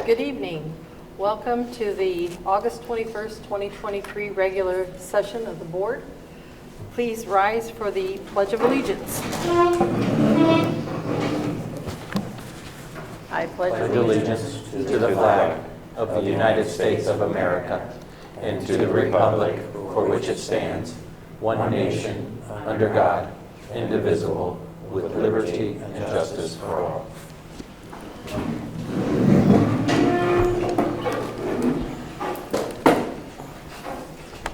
Good evening. Welcome to the August 21st, 2023 regular session of the board. Please rise for the Pledge of Allegiance. I pledge allegiance to the flag of the United States of America and to the republic for which it stands, one nation, under God, indivisible, with liberty and justice for all.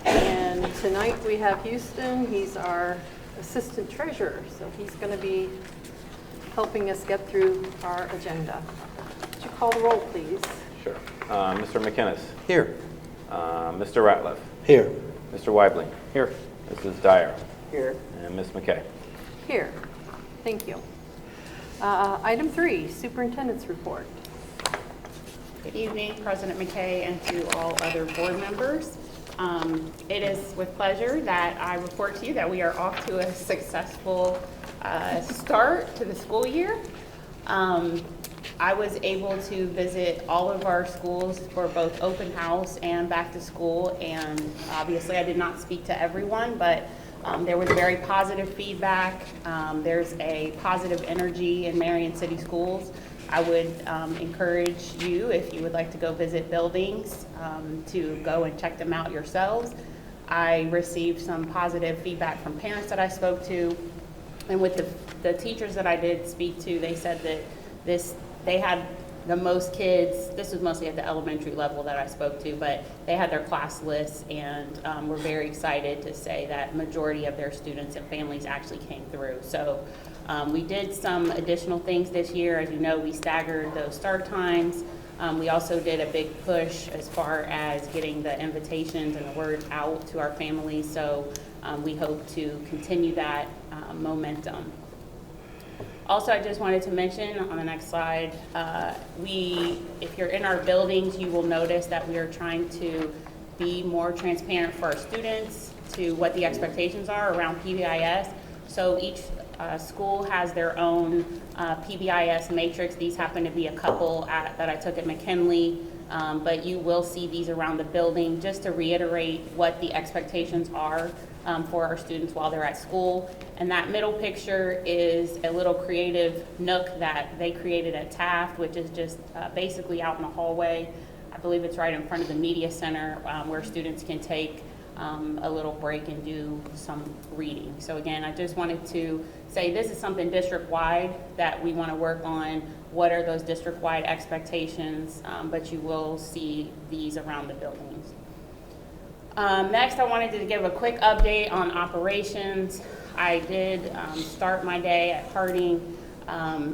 And tonight we have Houston. He's our assistant treasurer, so he's going to be helping us get through our agenda. Would you call the roll, please? Sure. Mr. McInnes. Here. Mr. Ratliff. Here. Mr. Weibling. Here. Mrs. Dyer. Here. And Ms. McKay. Here. Thank you. Item 3, superintendent's report. Good evening, President McKay, and to all other board members. It is with pleasure that I report to you that we are off to a successful start to the school year. I was able to visit all of our schools for both open house and back to school, and obviously I did not speak to everyone, but there was very positive feedback. There's a positive energy in Marion City Schools. I would encourage you, if you would like to go visit buildings, to go and check them out yourselves. I received some positive feedback from parents that I spoke to, and with the teachers that I did speak to, they said that they had the most kids. This was mostly at the elementary level that I spoke to, but they had their class lists, and were very excited to say that majority of their students and families actually came through. So we did some additional things this year. As you know, we staggered those start times. We also did a big push as far as getting the invitations and the word out to our families. So we hope to continue that momentum. Also, I just wanted to mention on the next slide, if you're in our buildings, you will notice that we are trying to be more transparent for our students to what the expectations are around PBIS. So each school has their own PBIS matrix. These happen to be a couple that I took at McKinley, but you will see these around the building just to reiterate what the expectations are for our students while they're at school. And that middle picture is a little creative nook that they created at Taft, which is just basically out in the hallway. I believe it's right in front of the media center where students can take a little break and do some reading. So again, I just wanted to say this is something district-wide that we want to work on. What are those district-wide expectations? But you will see these around the buildings. Next, I wanted to give a quick update on operations. I did start my day at Harding.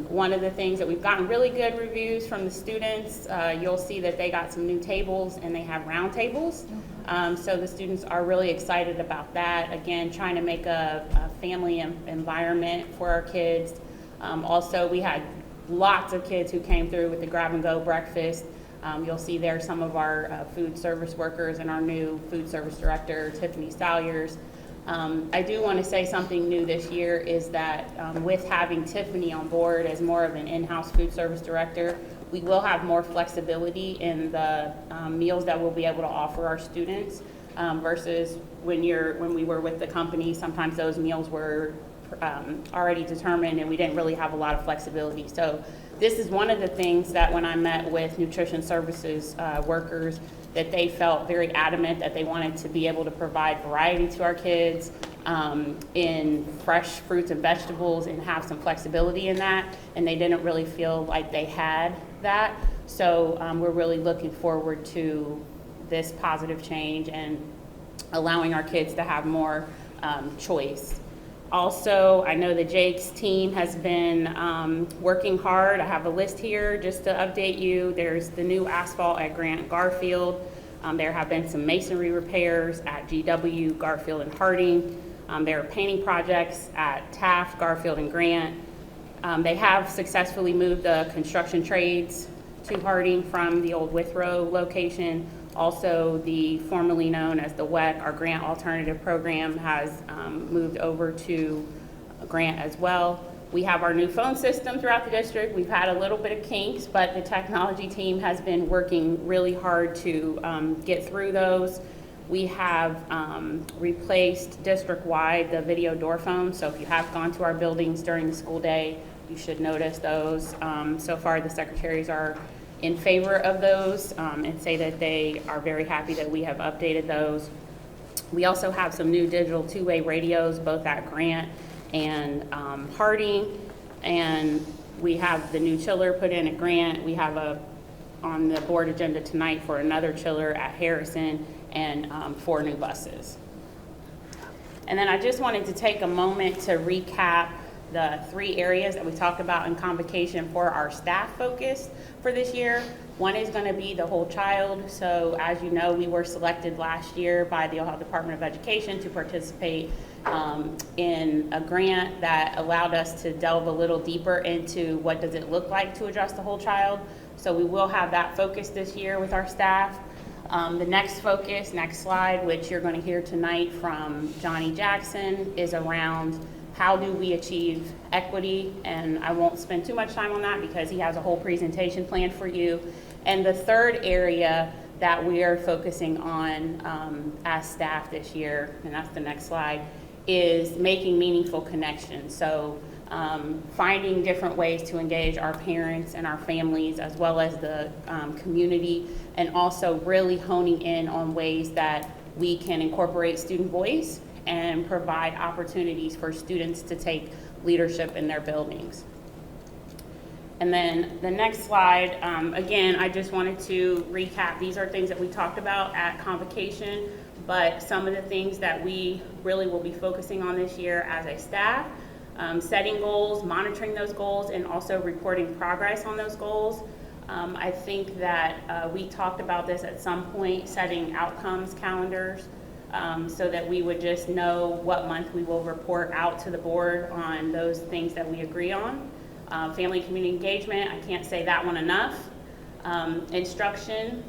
One of the things that we've gotten really good reviews from the students, you'll see that they got some new tables and they have round tables. So the students are really excited about that. Again, trying to make a family environment for our kids. Also, we had lots of kids who came through with the grab and go breakfast. You'll see there some of our food service workers and our new food service director, Tiffany Salyers. I do want to say something new this year is that with having Tiffany on board as more of an in-house food service director, we will have more flexibility in the meals that we'll be able to offer our students versus when we were with the company. Sometimes those meals were already determined and we didn't really have a lot of flexibility. So this is one of the things that when I met with nutrition services workers, that they felt very adamant that they wanted to be able to provide variety to our kids in fresh fruits and vegetables and have some flexibility in that, and they didn't really feel like they had that. So we're really looking forward to this positive change and allowing our kids to have more choice. Also, I know the Jake's team has been working hard. I have a list here just to update you. There's the new asphalt at Grant Garfield. There have been some masonry repairs at GW, Garfield, and Harding. There are painting projects at Taft, Garfield, and Grant. They have successfully moved the construction trades to Harding from the old Withrow location. Also, the formerly known as the WEC, our Grant Alternative Program, has moved over to Grant as well. We have our new phone system throughout the district. We've had a little bit of kinks, but the technology team has been working really hard to get through those. We have replaced district-wide the video door phones, so if you have gone to our buildings during the school day, you should notice those. So far, the secretaries are in favor of those and say that they are very happy that we have updated those. We also have some new digital two-way radios, both at Grant and Harding, and we have the new chiller put in at Grant. We have on the board agenda tonight for another chiller at Harrison and 4 new buses. And then I just wanted to take a moment to recap the 3 areas that we talked about in convocation for our staff focus for this year. One is going to be the whole child. So as you know, we were selected last year by the Ohio Department of Education to participate in a grant that allowed us to delve a little deeper into what does it look like to address the whole child. So we will have that focus this year with our staff. The next focus, next slide, which you're going to hear tonight from Johnny Jackson, is around how do we achieve equity, and I won't spend too much time on that because he has a whole presentation planned for you. And the third area that we are focusing on as staff this year, and that's the next slide, is making meaningful connections. So finding different ways to engage our parents and our families as well as the community, and also really honing in on ways that we can incorporate student voice and provide opportunities for students to take leadership in their buildings. And then the next slide, again, I just wanted to recap. These are things that we talked about at convocation, but some of the things that we really will be focusing on this year as a staff, setting goals, monitoring those goals, and also reporting progress on those goals. I think that we talked about this at some point, setting outcomes calendars, so that we would just know what month we will report out to the board on those things that we agree on. Family community engagement, I can't say that one enough. Instruction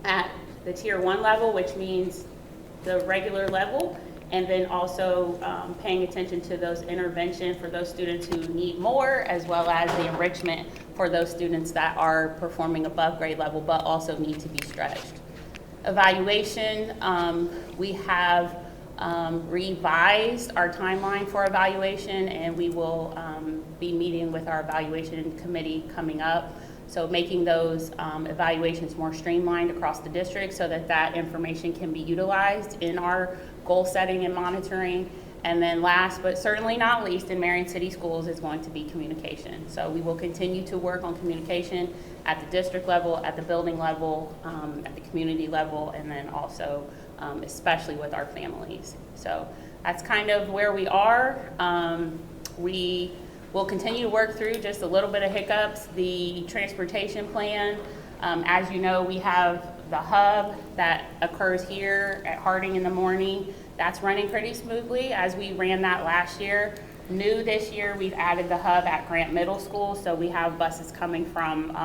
at the tier 1 level, which means the regular level, and then also paying attention to those intervention for those students who need more, as well as the enrichment for those students that are performing above grade level but also need to be stretched. Evaluation, we have revised our timeline for evaluation, and we will be meeting with our evaluation committee coming up. So making those evaluations more streamlined across the district so that that information can be utilized in our goal setting and monitoring. And then last but certainly not least, in Marion City Schools is going to be communication. So we will continue to work on communication at the district level, at the building level, at the community level, and then also especially with our families. So that's kind of where we are. We will continue to work through just a little bit of hiccups. The transportation plan, as you know, we have the hub that occurs here at Harding in the morning. That's running pretty smoothly as we ran that last year. New this year, we've added the hub at Grant Middle School. So we have buses coming from,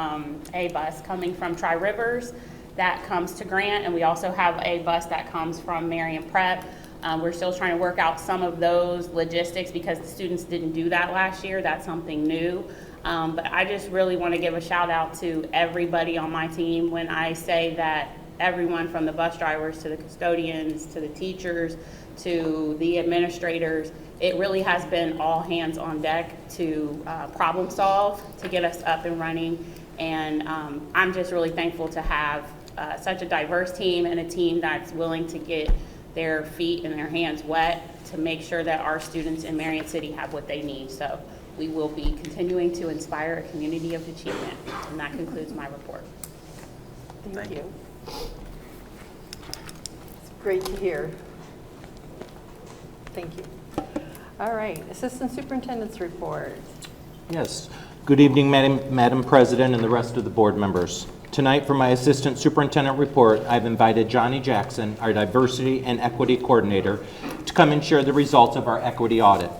a bus coming from Tri-Rivers that comes to Grant, and we also have a bus that comes from Marion Prep. We're still trying to work out some of those logistics because the students didn't do that last year. That's something new. But I just really want to give a shout out to everybody on my team when I say that everyone from the bus drivers to the custodians to the teachers to the administrators, it really has been all hands on deck to problem solve to get us up and running. And I'm just really thankful to have such a diverse team and a team that's willing to get their feet and their hands wet to make sure that our students in Marion City have what they need. So we will be continuing to inspire a community of achievement. And that concludes my report. Thank you. It's great to hear. Thank you. All right, Assistant Superintendent's report. Yes. Good evening, Madam President and the rest of the board members. Tonight, for my Assistant Superintendent report, I've invited Johnny Jackson, our Diversity and Equity Coordinator, to come and share the results of our equity audit.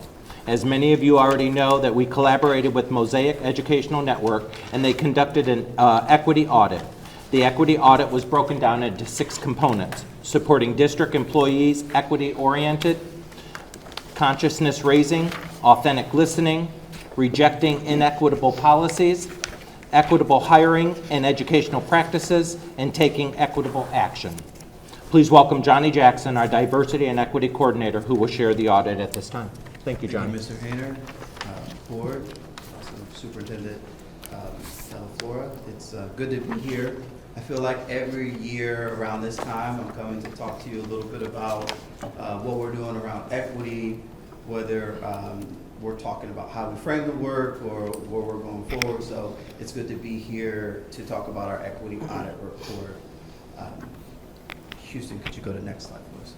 As many of you already know, that we collaborated with Mosaic Educational Network, and they conducted an equity audit. The equity audit was broken down into 6 components: supporting district employees, equity-oriented, consciousness raising, authentic listening, rejecting inequitable policies, equitable hiring and educational practices, and taking equitable action. Please welcome Johnny Jackson, our Diversity and Equity Coordinator, who will share the audit at this time. Thank you, Johnny. Thank you, Mr. Hayner, Board, also Superintendent Della Flora. It's good to be here. I feel like every year around this time, I'm coming to talk to you a little bit about what we're doing around equity, whether we're talking about how we frame the work or where we're going forward. So it's good to be here to talk about our equity audit report. Houston, could you go to the next slide, please?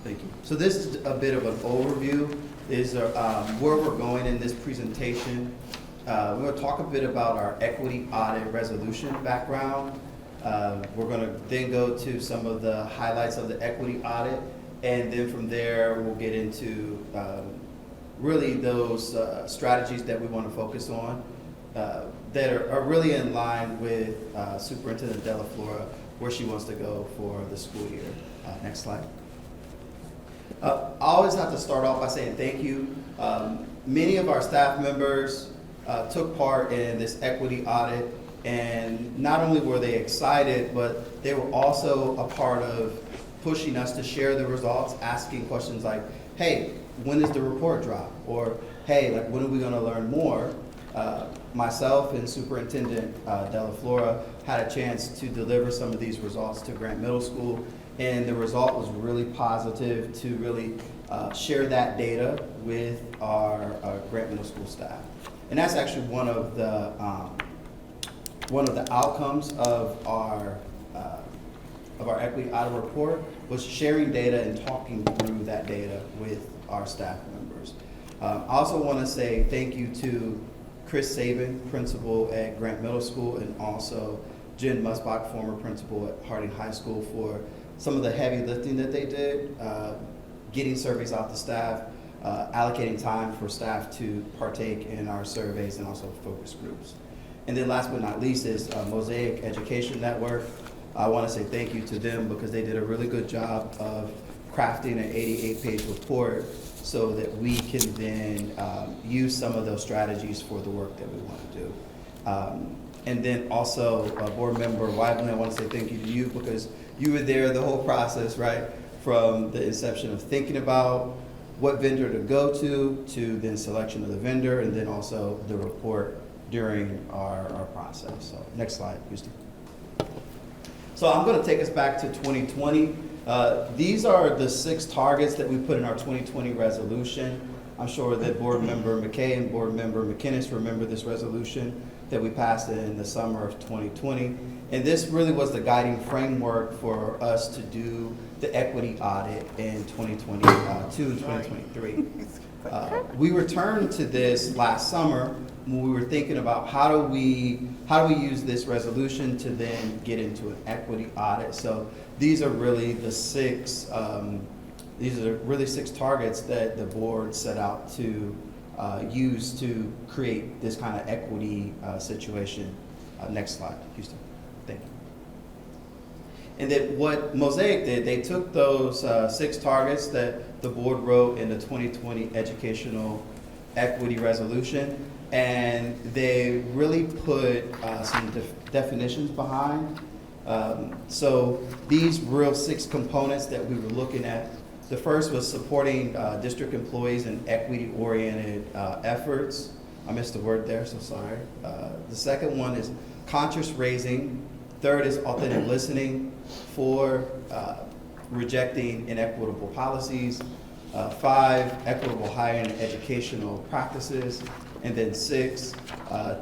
Thank you. So this is a bit of an overview. Is where we're going in this presentation. We're going to talk a bit about our equity audit resolution background. We're going to then go to some of the highlights of the equity audit, and then from there we'll get into really those strategies that we want to focus on that are really in line with Superintendent Della Flora, where she wants to go for the school year. Next slide. I always have to start off by saying thank you. Many of our staff members took part in this equity audit, and not only were they excited, but they were also a part of pushing us to share the results, asking questions like, hey, when does the report drop? Or, hey, like, when are we gonna learn more? Myself and Superintendent Della Flora had a chance to deliver some of these results to Grant Middle School, and the result was really positive to really share that data with our Grant Middle School staff. And that's actually one of the outcomes of our equity audit report, was sharing data and talking through that data with our staff members. I also want to say thank you to Chris Saban, principal at Grant Middle School, and also Jen Musbach, former principal at Harding High School, for some of the heavy lifting that they did, getting surveys out to staff, allocating time for staff to partake in our surveys and also focus groups. And then last but not least is Mosaic Education Network. I want to say thank you to them because they did a really good job of crafting an 88-page report so that we can then use some of those strategies for the work that we want to do. And then also, Board Member Weibling, I want to say thank you to you because you were there the whole process, right? From the inception of thinking about what vendor to go to then selection of the vendor, and then also the report during our process. So next slide, Houston. So I'm going to take us back to 2020. These are the 6 targets that we put in our 2020 resolution. I'm sure that Board Member McKay and Board Member McInnes remember this resolution that we passed in the summer of 2020. And this really was the guiding framework for us to do the equity audit in 2022 and 2023. We returned to this last summer when we were thinking about how do we use this resolution to then get into an equity audit. So these are really the 6 targets that the board set out to use to create this kind of equity situation. Next slide, Houston. Thank you. And then what Mosaic did, they took those 6 targets that the board wrote in the 2020 Educational Equity Resolution, and they really put some definitions behind. So these real 6 components that we were looking at, the first was supporting district employees in equity-oriented efforts. I missed the word there, so sorry. The second one is conscious raising. Third is authentic listening. 4, rejecting inequitable policies. 5, equitable hiring and educational practices. And then 6,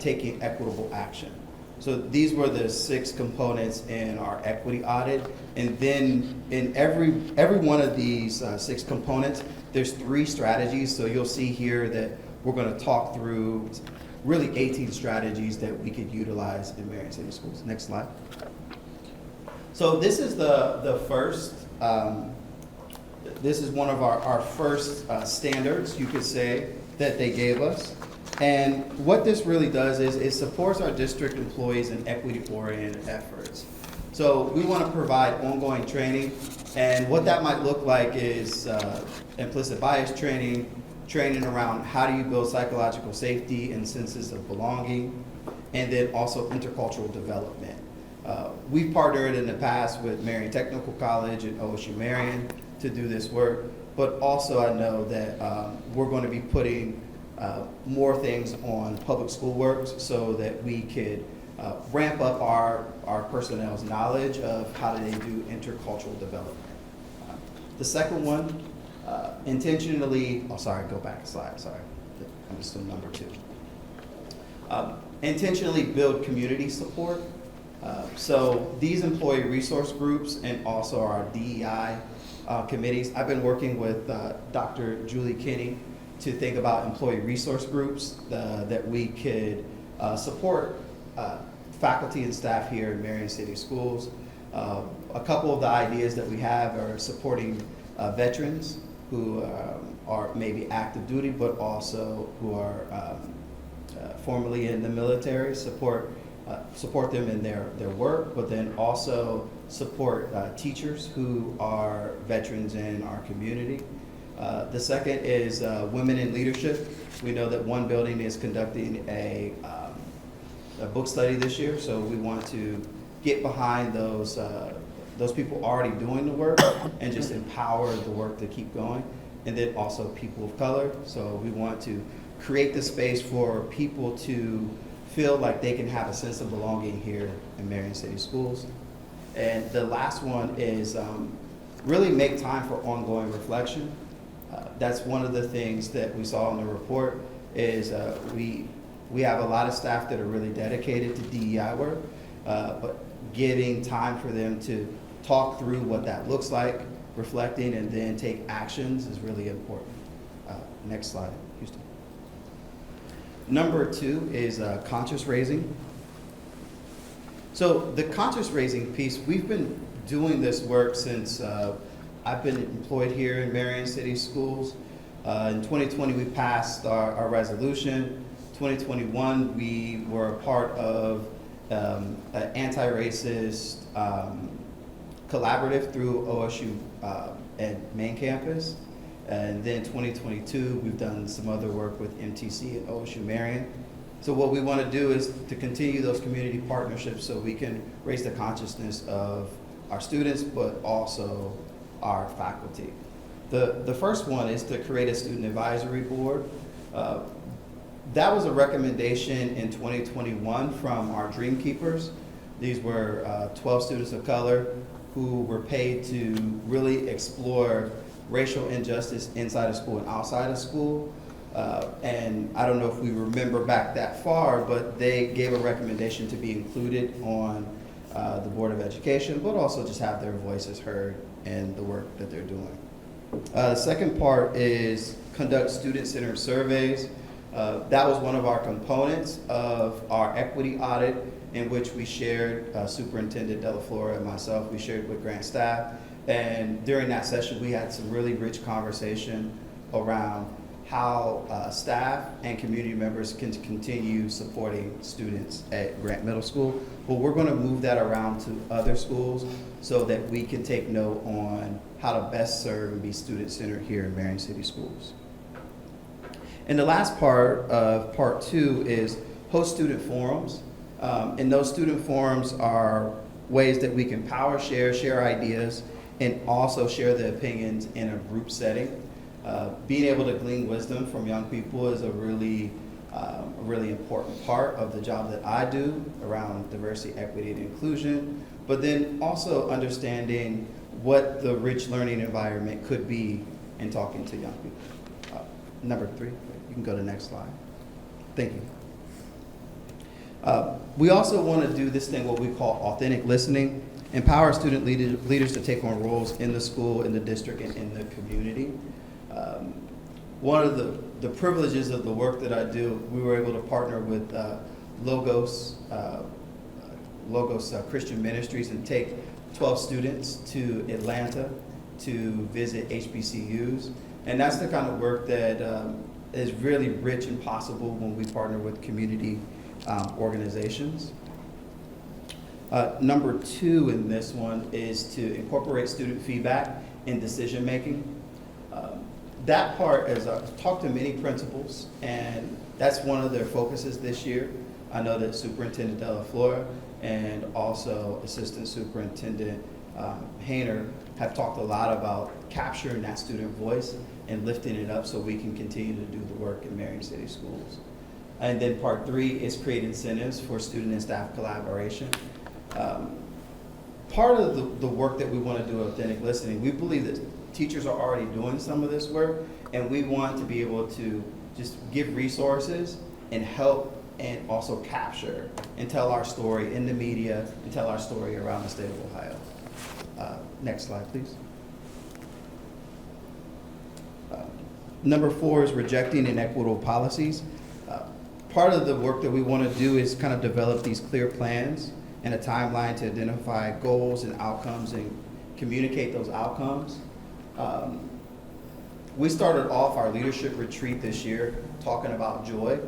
taking equitable action. So these were the 6 components in our equity audit. And then in every one of these 6 components, there's 3 strategies. So you'll see here that we're going to talk through really 18 strategies that we could utilize in Marion City Schools. Next slide. So this is the first, this is one of our first standards, you could say, that they gave us. And what this really does is it supports our district employees in equity-oriented efforts. So we want to provide ongoing training, and what that might look like is implicit bias training, training around how do you build psychological safety and senses of belonging, and then also intercultural development. We've partnered in the past with Marion Technical College and OSU Marion to do this work, but also I know that we're going to be putting more things on public school works so that we could ramp up our personnel's knowledge of how do they do intercultural development. The second one, intentionally, oh sorry, go back a slide, sorry. I'm just on number 2. Intentionally build community support. So these employee resource groups and also our DEI committees, I've been working with Dr. Julie Kinney to think about employee resource groups that we could support faculty and staff here in Marion City Schools. A couple of the ideas that we have are supporting veterans who are maybe active duty, but also who are formerly in the military, support them in their work, but then also support teachers who are veterans in our community. The second is women in leadership. We know that one building is conducting a book study this year, so we want to get behind those people already doing the work and just empower the work to keep going. And then also people of color. So we want to create the space for people to feel like they can have a sense of belonging here in Marion City Schools. And the last one is really make time for ongoing reflection. That's one of the things that we saw in the report is we have a lot of staff that are really dedicated to DEI work, but giving time for them to talk through what that looks like, reflecting, and then take actions is really important. Next slide, Houston. Number 2 is conscious raising. So the conscious raising piece, we've been doing this work since I've been employed here in Marion City Schools. In 2020, we passed our resolution. 2021, we were a part of an anti-racist collaborative through OSU and main campus. And then 2022, we've done some other work with MTC and OSU Marion. So what we want to do is to continue those community partnerships so we can raise the consciousness of our students, but also our faculty. The first one is to create a student advisory board. That was a recommendation in 2021 from our Dream Keepers. These were 12 students of color who were paid to really explore racial injustice inside of school and outside of school. And I don't know if we remember back that far, but they gave a recommendation to be included on the Board of Education, but also just have their voices heard in the work that they're doing. The second part is conduct student-centered surveys. That was one of our components of our equity audit in which we shared, Superintendent Della Flora and myself, we shared with grant staff. And during that session, we had some really rich conversation around how staff and community members can continue supporting students at Grant Middle School. But we're going to move that around to other schools so that we can take note on how to best serve and be student-centered here in Marion City Schools. And the last part of part 2 is host student forums. And those student forums are ways that we can power share ideas, and also share the opinions in a group setting. Being able to glean wisdom from young people is a really important part of the job that I do around diversity, equity, and inclusion, but then also understanding what the rich learning environment could be in talking to young people. Number 3, you can go to the next slide. Thank you. We also want to do this thing, what we call authentic listening, empower student leaders to take on roles in the school, in the district, and in the community. One of the privileges of the work that I do, we were able to partner with Logos Christian Ministries and take 12 students to Atlanta to visit HBCUs. And that's the kind of work that is really rich and possible when we partner with community organizations. Number 2 in this one is to incorporate student feedback in decision making. that part is, I've talked to many principals, and that's one of their focuses this year. I know that Superintendent Della Flora and also Assistant Superintendent Hayner have talked a lot about capturing that student voice and lifting it up so we can continue to do the work in Marion City Schools. And then part 3 is create incentives for student and staff collaboration. Part of the work that we want to do at Authentic Listening, we believe that teachers are already doing some of this work, and we want to be able to just give resources and help and also capture and tell our story in the media and tell our story around the state of Ohio. Next slide, please. Number 4 is rejecting inequitable policies. Part of the work that we want to do is kind of develop these clear plans and a timeline to identify goals and outcomes and communicate those outcomes. We started off our leadership retreat this year talking about joy,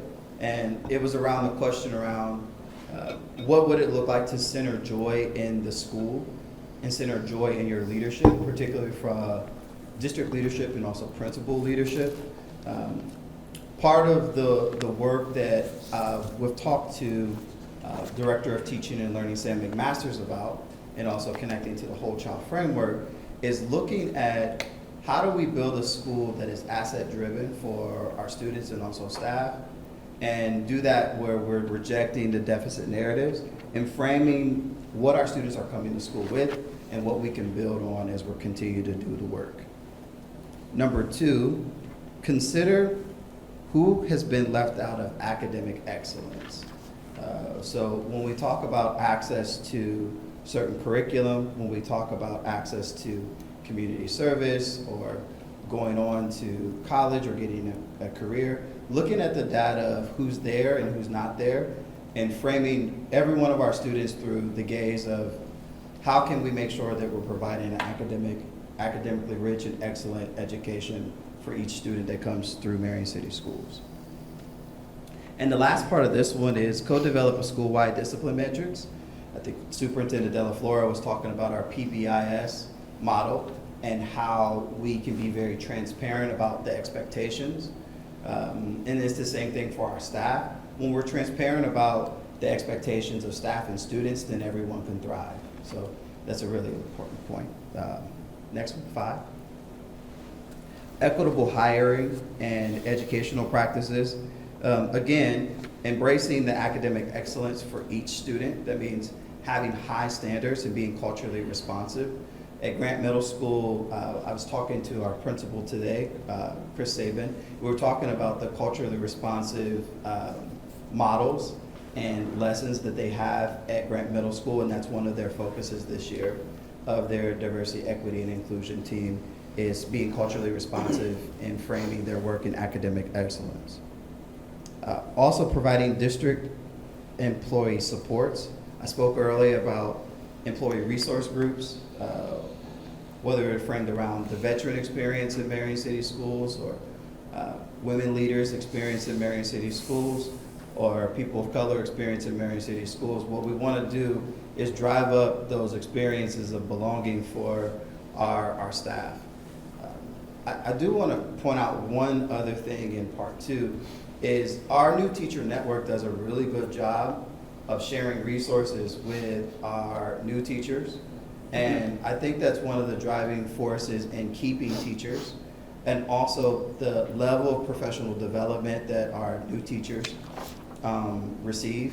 and it was around the question around what would it look like to center joy in the school and center joy in your leadership, particularly from district leadership and also principal leadership. Part of the work that we've talked to Director of Teaching and Learning Sam McMasters about, and also connecting to the Whole Child Framework, is looking at how do we build a school that is asset driven for our students and also staff, and do that where we're rejecting the deficit narratives and framing what our students are coming to school with and what we can build on as we continue to do the work. Number 2, consider who has been left out of academic excellence. So when we talk about access to certain curriculum, when we talk about access to community service or going on to college or getting a career, looking at the data of who's there and who's not there, and framing every one of our students through the gaze of how can we make sure that we're providing an academically rich and excellent education for each student that comes through Marion City Schools. And the last part of this one is co-develop a school-wide discipline metrics. I think Superintendent Della Flora was talking about our PBIS model and how we can be very transparent about the expectations. And it's the same thing for our staff. When we're transparent about the expectations of staff and students, then everyone can thrive. So that's a really important point. Next one, 5. Equitable hiring and educational practices. Again, embracing the academic excellence for each student. That means having high standards and being culturally responsive. At Grant Middle School, I was talking to our principal today, Chris Sabin. We were talking about the culturally responsive models and lessons that they have at Grant Middle School, and that's one of their focuses this year of their diversity, equity, and inclusion team, is being culturally responsive and framing their work in academic excellence. Also providing district employee supports. I spoke earlier about employee resource groups, whether it framed around the veteran experience in Marion City Schools or women leaders experience in Marion City Schools or people of color experience in Marion City Schools. What we want to do is drive up those experiences of belonging for our staff. I do want to point out one other thing in part 2 is our new teacher network does a really good job of sharing resources with our new teachers. And I think that's one of the driving forces in keeping teachers, and also the level of professional development that our new teachers receive.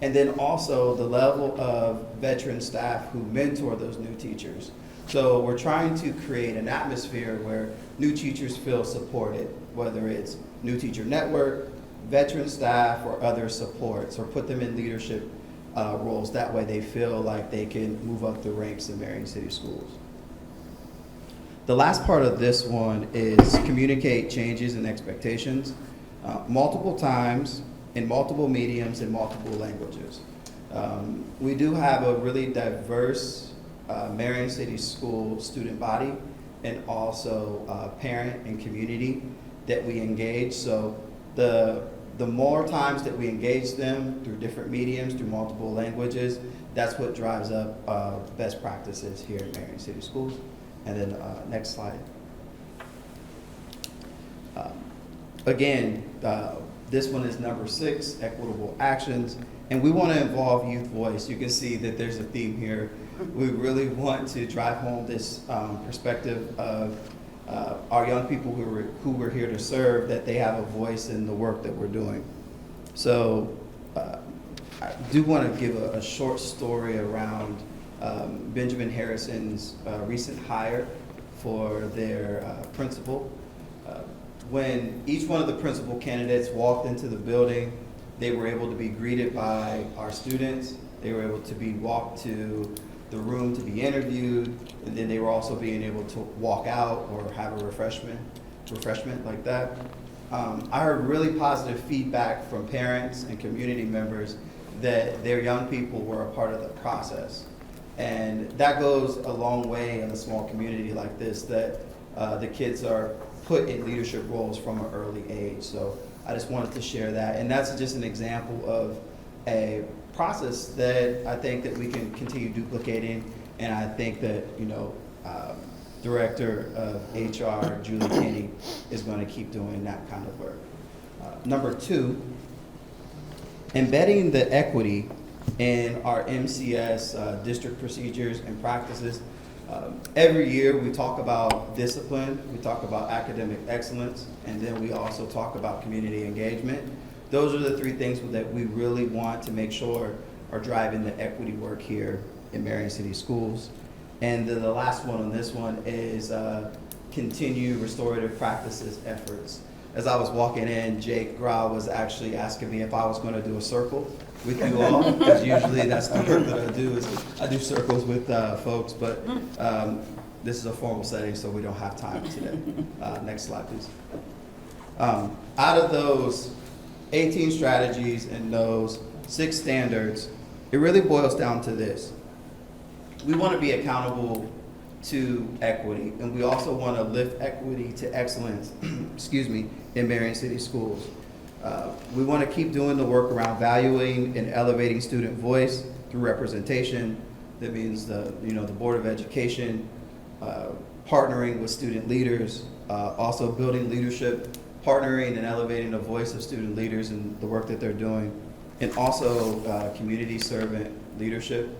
And then also the level of veteran staff who mentor those new teachers. So we're trying to create an atmosphere where new teachers feel supported, whether it's new teacher network, veteran staff, or other supports, or put them in leadership roles. That way they feel like they can move up the ranks in Marion City Schools. The last part of this one is communicate changes and expectations multiple times in multiple mediums in multiple languages. We do have a really diverse Marion City School student body and also parent and community that we engage. So the more times that we engage them through different mediums, through multiple languages, that's what drives up best practices here at Marion City Schools. And then next slide. again, this one is number 6, equitable actions, and we want to involve youth voice. You can see that there's a theme here. We really want to drive home this perspective of our young people who we're here to serve, that they have a voice in the work that we're doing. So I do want to give a short story around Benjamin Harrison's recent hire for their principal. When each one of the principal candidates walked into the building, they were able to be greeted by our students. They were able to be walked to the room to be interviewed, and then they were also being able to walk out or have a refreshment like that. I heard really positive feedback from parents and community members that their young people were a part of the process. And that goes a long way in a small community like this, that the kids are put in leadership roles from an early age. So I just wanted to share that. And that's just an example of a process that I think that we can continue duplicating. And I think that, Director of HR, Julie Kinney, is going to keep doing that kind of work. Number 2, embedding the equity in our MCS district procedures and practices. Every year we talk about discipline, we talk about academic excellence, and then we also talk about community engagement. Those are the 3 things that we really want to make sure are driving the equity work here in Marion City Schools. And the last one on this one is continue restorative practices efforts. As I was walking in, Jake Grau was actually asking me if I was going to do a circle with you all, because usually that's the work that I do, is I do circles with folks, but this is a formal setting, so we don't have time today. Next slide, please. Out of those 18 strategies and those 6 standards, it really boils down to this. We want to be accountable to equity, and we also want to lift equity to excellence, in Marion City Schools. We want to keep doing the work around valuing and elevating student voice through representation. That means the Board of Education, partnering with student leaders, also building leadership, partnering and elevating the voice of student leaders and the work that they're doing, and also community servant leadership.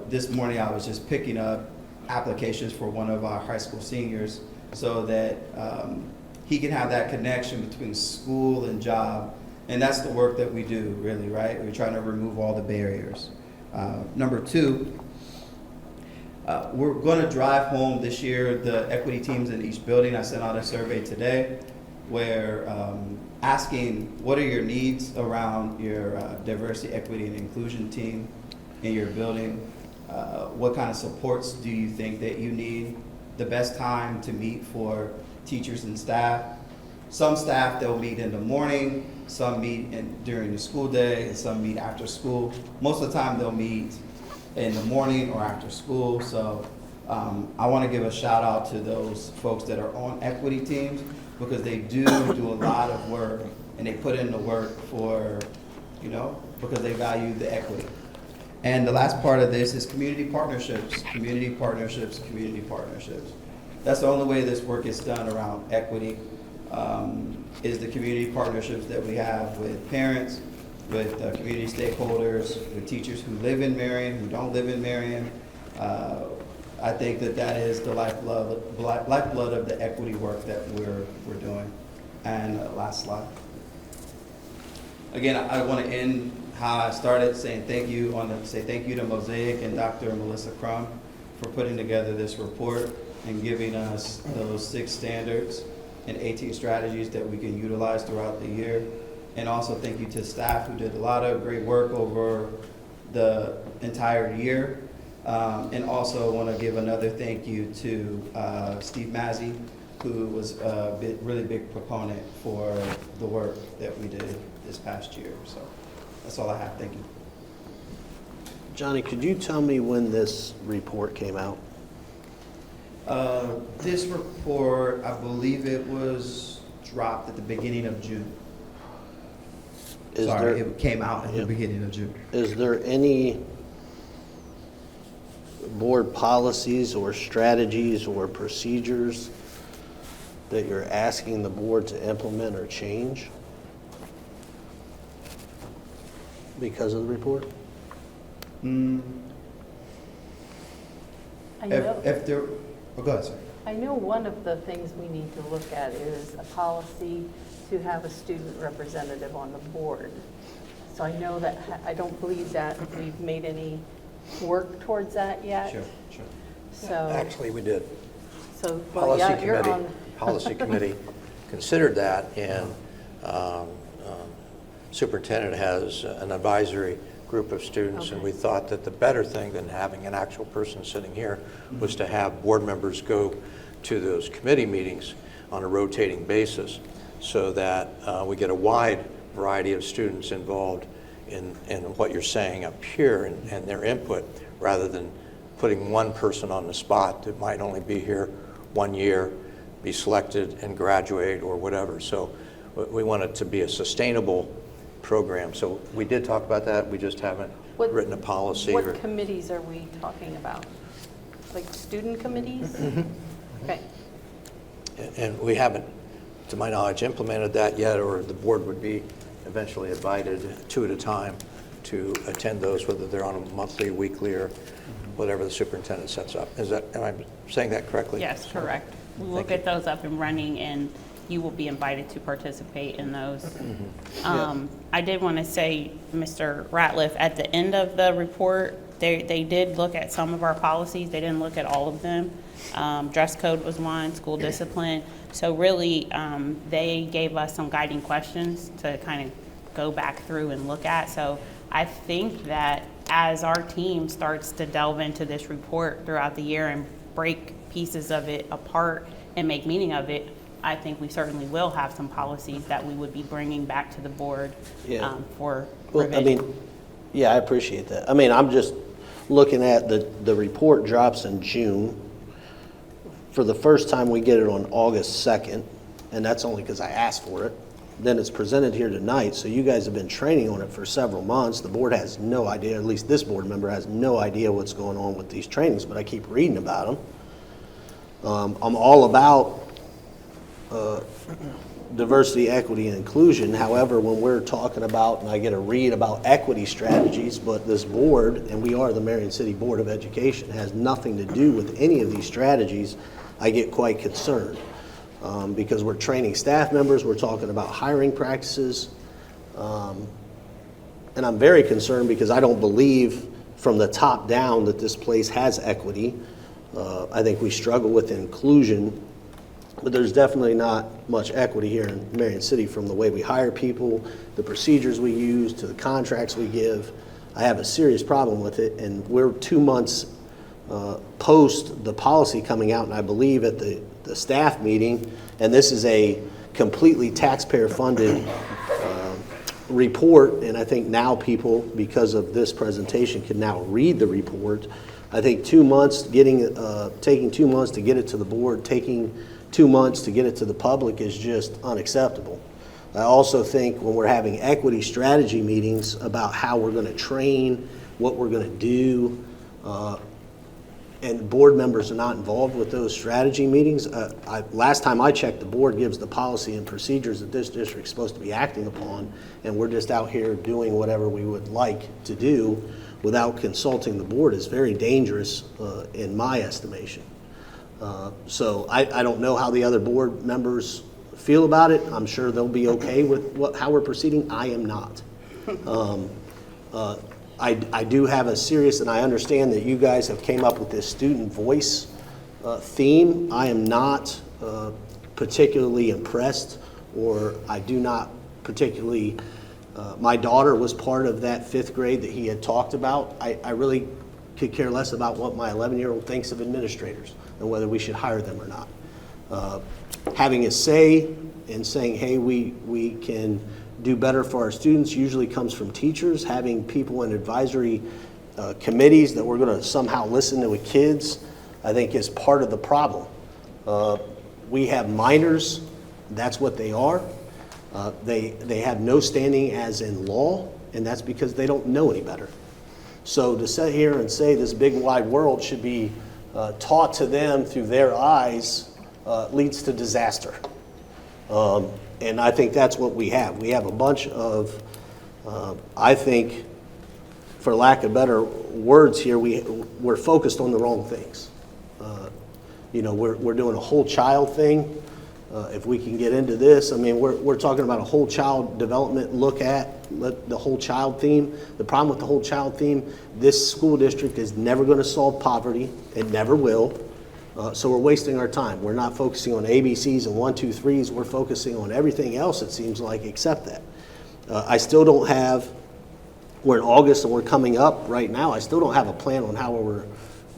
This morning I was just picking up applications for one of our high school seniors so that he can have that connection between school and job. And that's the work that we do, really, right? We're trying to remove all the barriers. Number 2, we're going to drive home this year the equity teams in each building. I sent out a survey today where asking what are your needs around your diversity, equity, and inclusion team in your building. What kind of supports do you think that you need? The best time to meet for teachers and staff. Some staff, they'll meet in the morning, some meet during the school day, and some meet after school. Most of the time they'll meet in the morning or after school. So I want to give a shout out to those folks that are on equity teams, because they do a lot of work, and they put in the work for, because they value the equity. And the last part of this is community partnerships, community partnerships, community partnerships. That's the only way this work is done around equity, is the community partnerships that we have with parents, with community stakeholders, with teachers who live in Marion, who don't live in Marion. I think that is the lifeblood of the equity work that we're doing. And last slide. Again, I want to end how I started, saying thank you. I want to say thank you to Mosaic and Dr. Melissa Crum for putting together this report and giving us those 6 standards and 18 strategies that we can utilize throughout the year. And also thank you to staff who did a lot of great work over the entire year. And also want to give another thank you to Steve Mazzi, who was a really big proponent for the work that we did this past year. So that's all I have. Thank you. Johnny, could you tell me when this report came out? This report, I believe it was dropped at the beginning of June. It came out at the beginning of June. Is there any board policies or strategies or procedures that you're asking the board to implement or change because of the report? I know, If there, oh, go ahead, sir. I know one of the things we need to look at is a policy to have a student representative on the board. So I know that, I don't believe that we've made any work towards that yet. Sure, sure. So, Actually, we did. well, Policy yeah, you're committee, on. policy committee considered that, and superintendent has an advisory group of students, and Okay. we thought that the better thing than having an actual person sitting here was to have board members go to those committee meetings on a rotating basis, so that we get a wide variety of students involved in what you're saying up here and their input, rather than putting one person on the spot that might only be here 1 year, be selected and graduate or whatever. So we want it to be a sustainable program. So we did talk about that. We just haven't What- written a policy. What committees are we talking about? Like student committees? Mm-hmm. Okay. And we haven't, to my knowledge, implemented that yet, or the board would be eventually invited 2 at a time to attend those, whether they're on a monthly, weekly, or whatever the superintendent sets up. Am I saying that correctly? Yes, correct. We will Thank get those up and running, and you will be invited to participate in those. I did want to say, Mr. Ratliff, at the end of the report, they did look at some of our policies. They didn't look at all of them. Dress code was one, school discipline. So really, they gave us some guiding questions to kind of go back through and look at. So I think that as our team starts to delve into this report throughout the year and break pieces of it apart and make meaning of it, I think we certainly will have some policies that we would be bringing back to the board Yeah. for Well, I revision. mean, yeah, I appreciate that. I mean, I'm just looking at the report drops in June. For the first time, we get it on August 2nd, and that's only because I asked for it. Then it's presented here tonight, so you guys have been training on it for several months. The board has no idea, at least this board member has no idea what's going on with these trainings, but I keep reading about them. I'm all about diversity, equity, and inclusion. However, when we're talking about, and I get a read about equity strategies, but this board, and we are the Marion City Board of Education, has nothing to do with any of these strategies, I get quite concerned. Because we're training staff members, we're talking about hiring practices. And I'm very concerned because I don't believe from the top down that this place has equity. I think we struggle with inclusion, but there's definitely not much equity here in Marion City from the way we hire people, the procedures we use, to the contracts we give. I have a serious problem with it, and we're 2 months post the policy coming out, and I believe at the staff meeting, and this is a completely taxpayer-funded report, and I think now people, because of this presentation, can now read the report. I think 2 months, taking 2 months to get it to the board, taking 2 months to get it to the public is just unacceptable. I also think when we're having equity strategy meetings about how we're going to train, what we're going to do, and board members are not involved with those strategy meetings. Last time I checked, the board gives the policy and procedures that this district's supposed to be acting upon, and we're just out here doing whatever we would like to do without consulting the board is very dangerous in my estimation. So I don't know how the other board members feel about it. I'm sure they'll be okay with how we're proceeding. I am not. I do have a serious, and I understand that you guys have came up with this student voice theme. I am not particularly impressed, or I do not particularly, my daughter was part of that 5th grade that he had talked about. I really could care less about what my 11-year-old thinks of administrators and whether we should hire them or not. Having a say in saying, hey, we can do better for our students usually comes from teachers. Having people in advisory committees that we're going to somehow listen to with kids, I think is part of the problem. We have minors, that's what they are. They have no standing as in law, and that's because they don't know any better. So to sit here and say this big wide world should be taught to them through their eyes leads to disaster. And I think that's what we have. We have a bunch of, I think, for lack of better words here, we're focused on the wrong things. We're doing a whole child thing. If we can get into this, I mean, we're talking about a whole child development look at the whole child theme. The problem with the whole child theme, this school district is never going to solve poverty. It never will. So we're wasting our time. We're not focusing on ABCs and 1, 2, 3s. We're focusing on everything else, it seems like, except that. I still don't have, we're in August and we're coming up right now, I still don't have a plan on how we're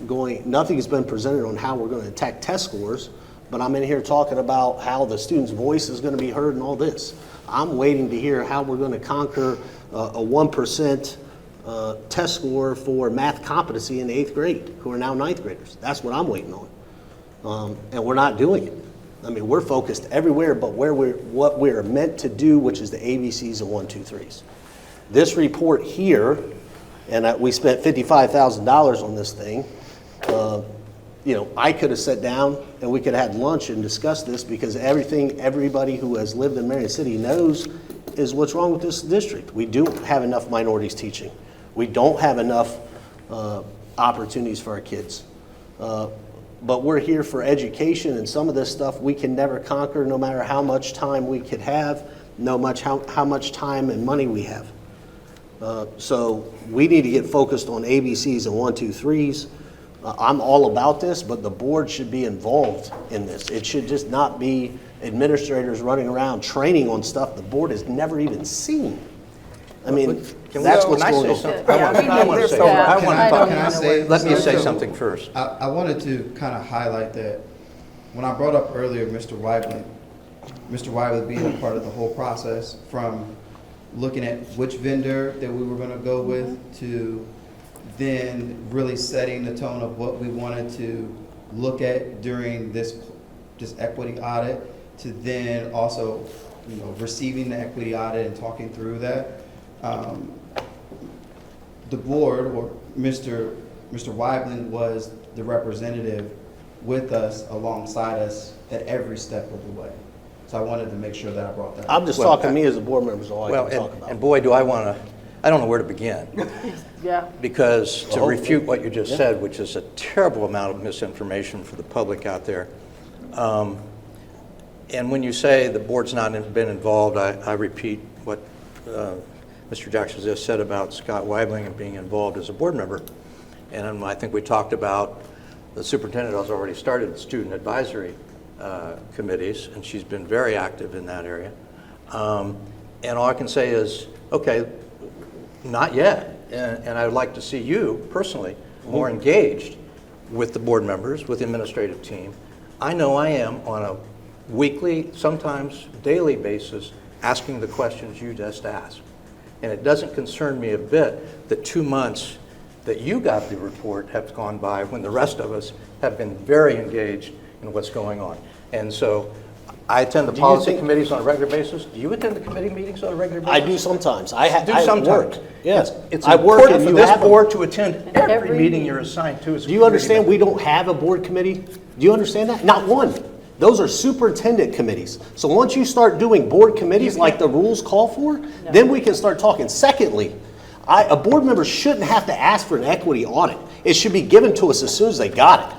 going, nothing has been presented on how we're going to attack test scores, but I'm in here talking about how the student's voice is going to be heard and all this. I'm waiting to hear how we're going to conquer a 1% test score for math competency in the 8th grade, who are now 9th graders. That's what I'm waiting on. And we're not doing it. I mean, we're focused everywhere but what we're meant to do, which is the ABCs and 1, 2, 3s. This report here, and we spent $55,000 on this thing. I could have sat down and we could have had lunch and discussed this, because everybody who has lived in Marion City knows is what's wrong with this district. We don't have enough minorities teaching. We don't have enough opportunities for our kids. But we're here for education, and some of this stuff we can never conquer, no matter how much time we could have, how much time and money we have. So we need to get focused on ABCs and 1, 2, 3s. I'm all about this, but the board should be involved in this. It should just not be administrators running around training on stuff the board has never even seen. I mean, that's what's going on. Let me say something first. I wanted to kind of highlight that when I brought up earlier Mr. Weibling being a part of the whole process, from looking at which vendor that we were going to go with, to then really setting the tone of what we wanted to look at during this equity audit, to then also receiving the equity audit and talking through that. The board, or Mr. Weibling, was the representative with us, alongside us at every step of the way. So I wanted to make sure that I brought that up. I'm just talking to me as a board member, is all I can talk about. And boy, do I want to, I don't know where to begin. Yeah. Because to refute what you just said, which is a terrible amount of misinformation for the public out there. And when you say the board's not been involved, I repeat what Mr. Jackson just said about Scott Weibling and being involved as a board member. And I think we talked about the superintendent has already started student advisory committees, and she's been very active in that area. And all I can say is, okay, not yet. And I would like to see you personally more engaged with the board members, with the administrative team. I know I am on a weekly, sometimes daily basis, asking the questions you just asked. And it doesn't concern me a bit that 2 months that you got the report have gone by when the rest of us have been very engaged in what's going on. And so I attend the policy committees on a regular basis. Do you attend the committee meetings on a regular basis? I do sometimes. Sometimes. Yes. It's I work important and for you this have them. board to attend every Every meeting you're assigned to. Do you understand we don't have a board committee? Do you understand that? Not one. Those are superintendent committees. So once you start doing board committees like the rules call for, then we can start talking. Secondly, a board member shouldn't have to ask for an equity audit. It should be given to us as soon as they got it.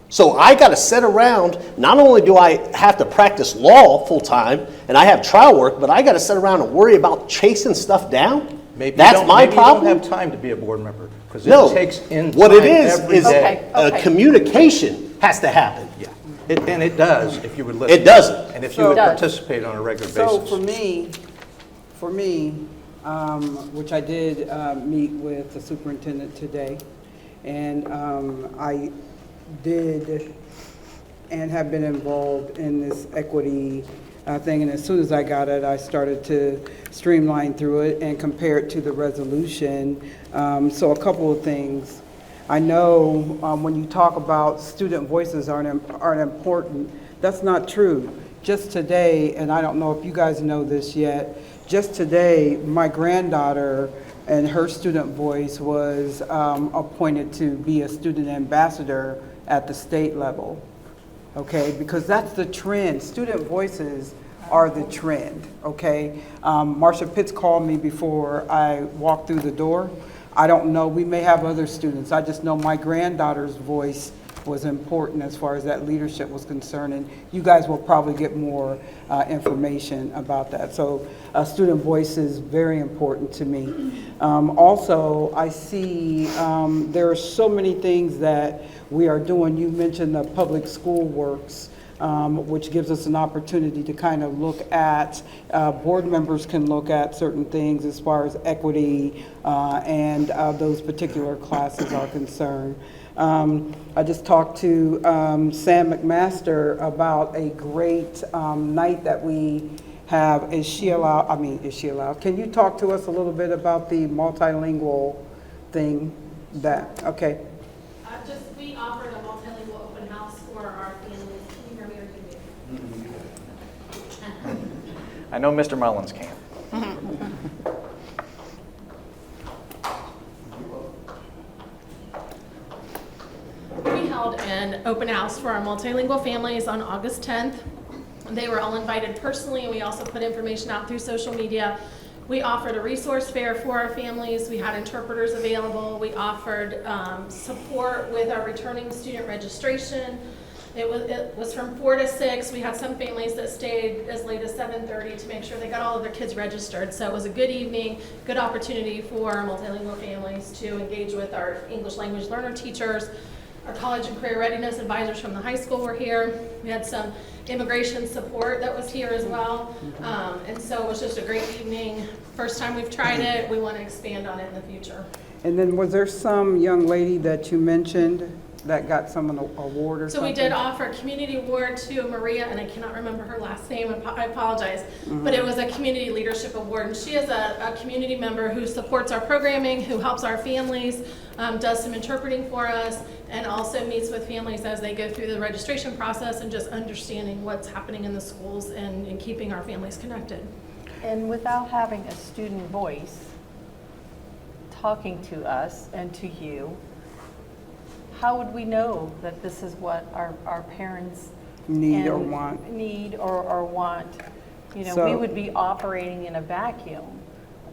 So I got to sit around, not only do I have to practice law full time and I have trial work, but I got to sit around and worry about chasing stuff down. That's my problem. Maybe you don't have time to be a board member, because No. it takes in time What it is every day. Okay. Communication has to happen. Yeah, and it does if you would listen. It doesn't. And if you would So- participate on a regular So basis. for me, which I did meet with the superintendent today, and I did and have been involved in this equity thing, and as soon as I got it, I started to streamline through it and compare it to the resolution. So a couple of things. I know when you talk about student voices aren't important, that's not true. Just today, and I don't know if you guys know this yet, just today, my granddaughter and her student voice was appointed to be a student ambassador at the state level. okay? Because that's the trend. Student voices are the trend, okay? Marsha Pitts called me before I walked through the door. I don't know, we may have other students. I just know my granddaughter's voice was important as far as that leadership was concerned, and you guys will probably get more information about that. So student voice is very important to me. Also, I see there are so many things that we are doing. You mentioned the Public School Works, which gives us an opportunity to kind of look at, board members can look at certain things as far as equity and those particular classes are concerned. I just talked to Sam McMaster about a great night that we have. Is she allowed? Can you talk to us a little bit about the multilingual thing okay. We offered a multilingual open house for our families. Can you hear me or can you? I know Mr. Mullins can. We held an open house for our multilingual families on August 10th. They were all invited personally, and we also put information out through social media. We offered a resource fair for our families. We had interpreters available. We offered support with our returning student registration. It was from 4 to 6. We had some families that stayed as late as 7:30 to make sure they got all of their kids registered. So it was a good evening, good opportunity for multilingual families to engage with our English language learner teachers. Our college and career readiness advisors from the high school were here. We had some immigration support that was here as well. And so it was just a great evening. First time we've tried it. We want to expand on it in the future. And then was there some young lady that you mentioned that got some award or So something? we did offer a community award to Maria, and I cannot remember her last name, I apologize, but it was a community leadership award. And she is a community member who supports our programming, who helps our families, does some interpreting for us, and also meets with families as they go through the registration process and just understanding what's happening in the schools and keeping our families connected. And without having a student voice talking to us and to you, how would we know that this is what our parents Need or and want. Need or want? You know, So- we would be operating in a vacuum.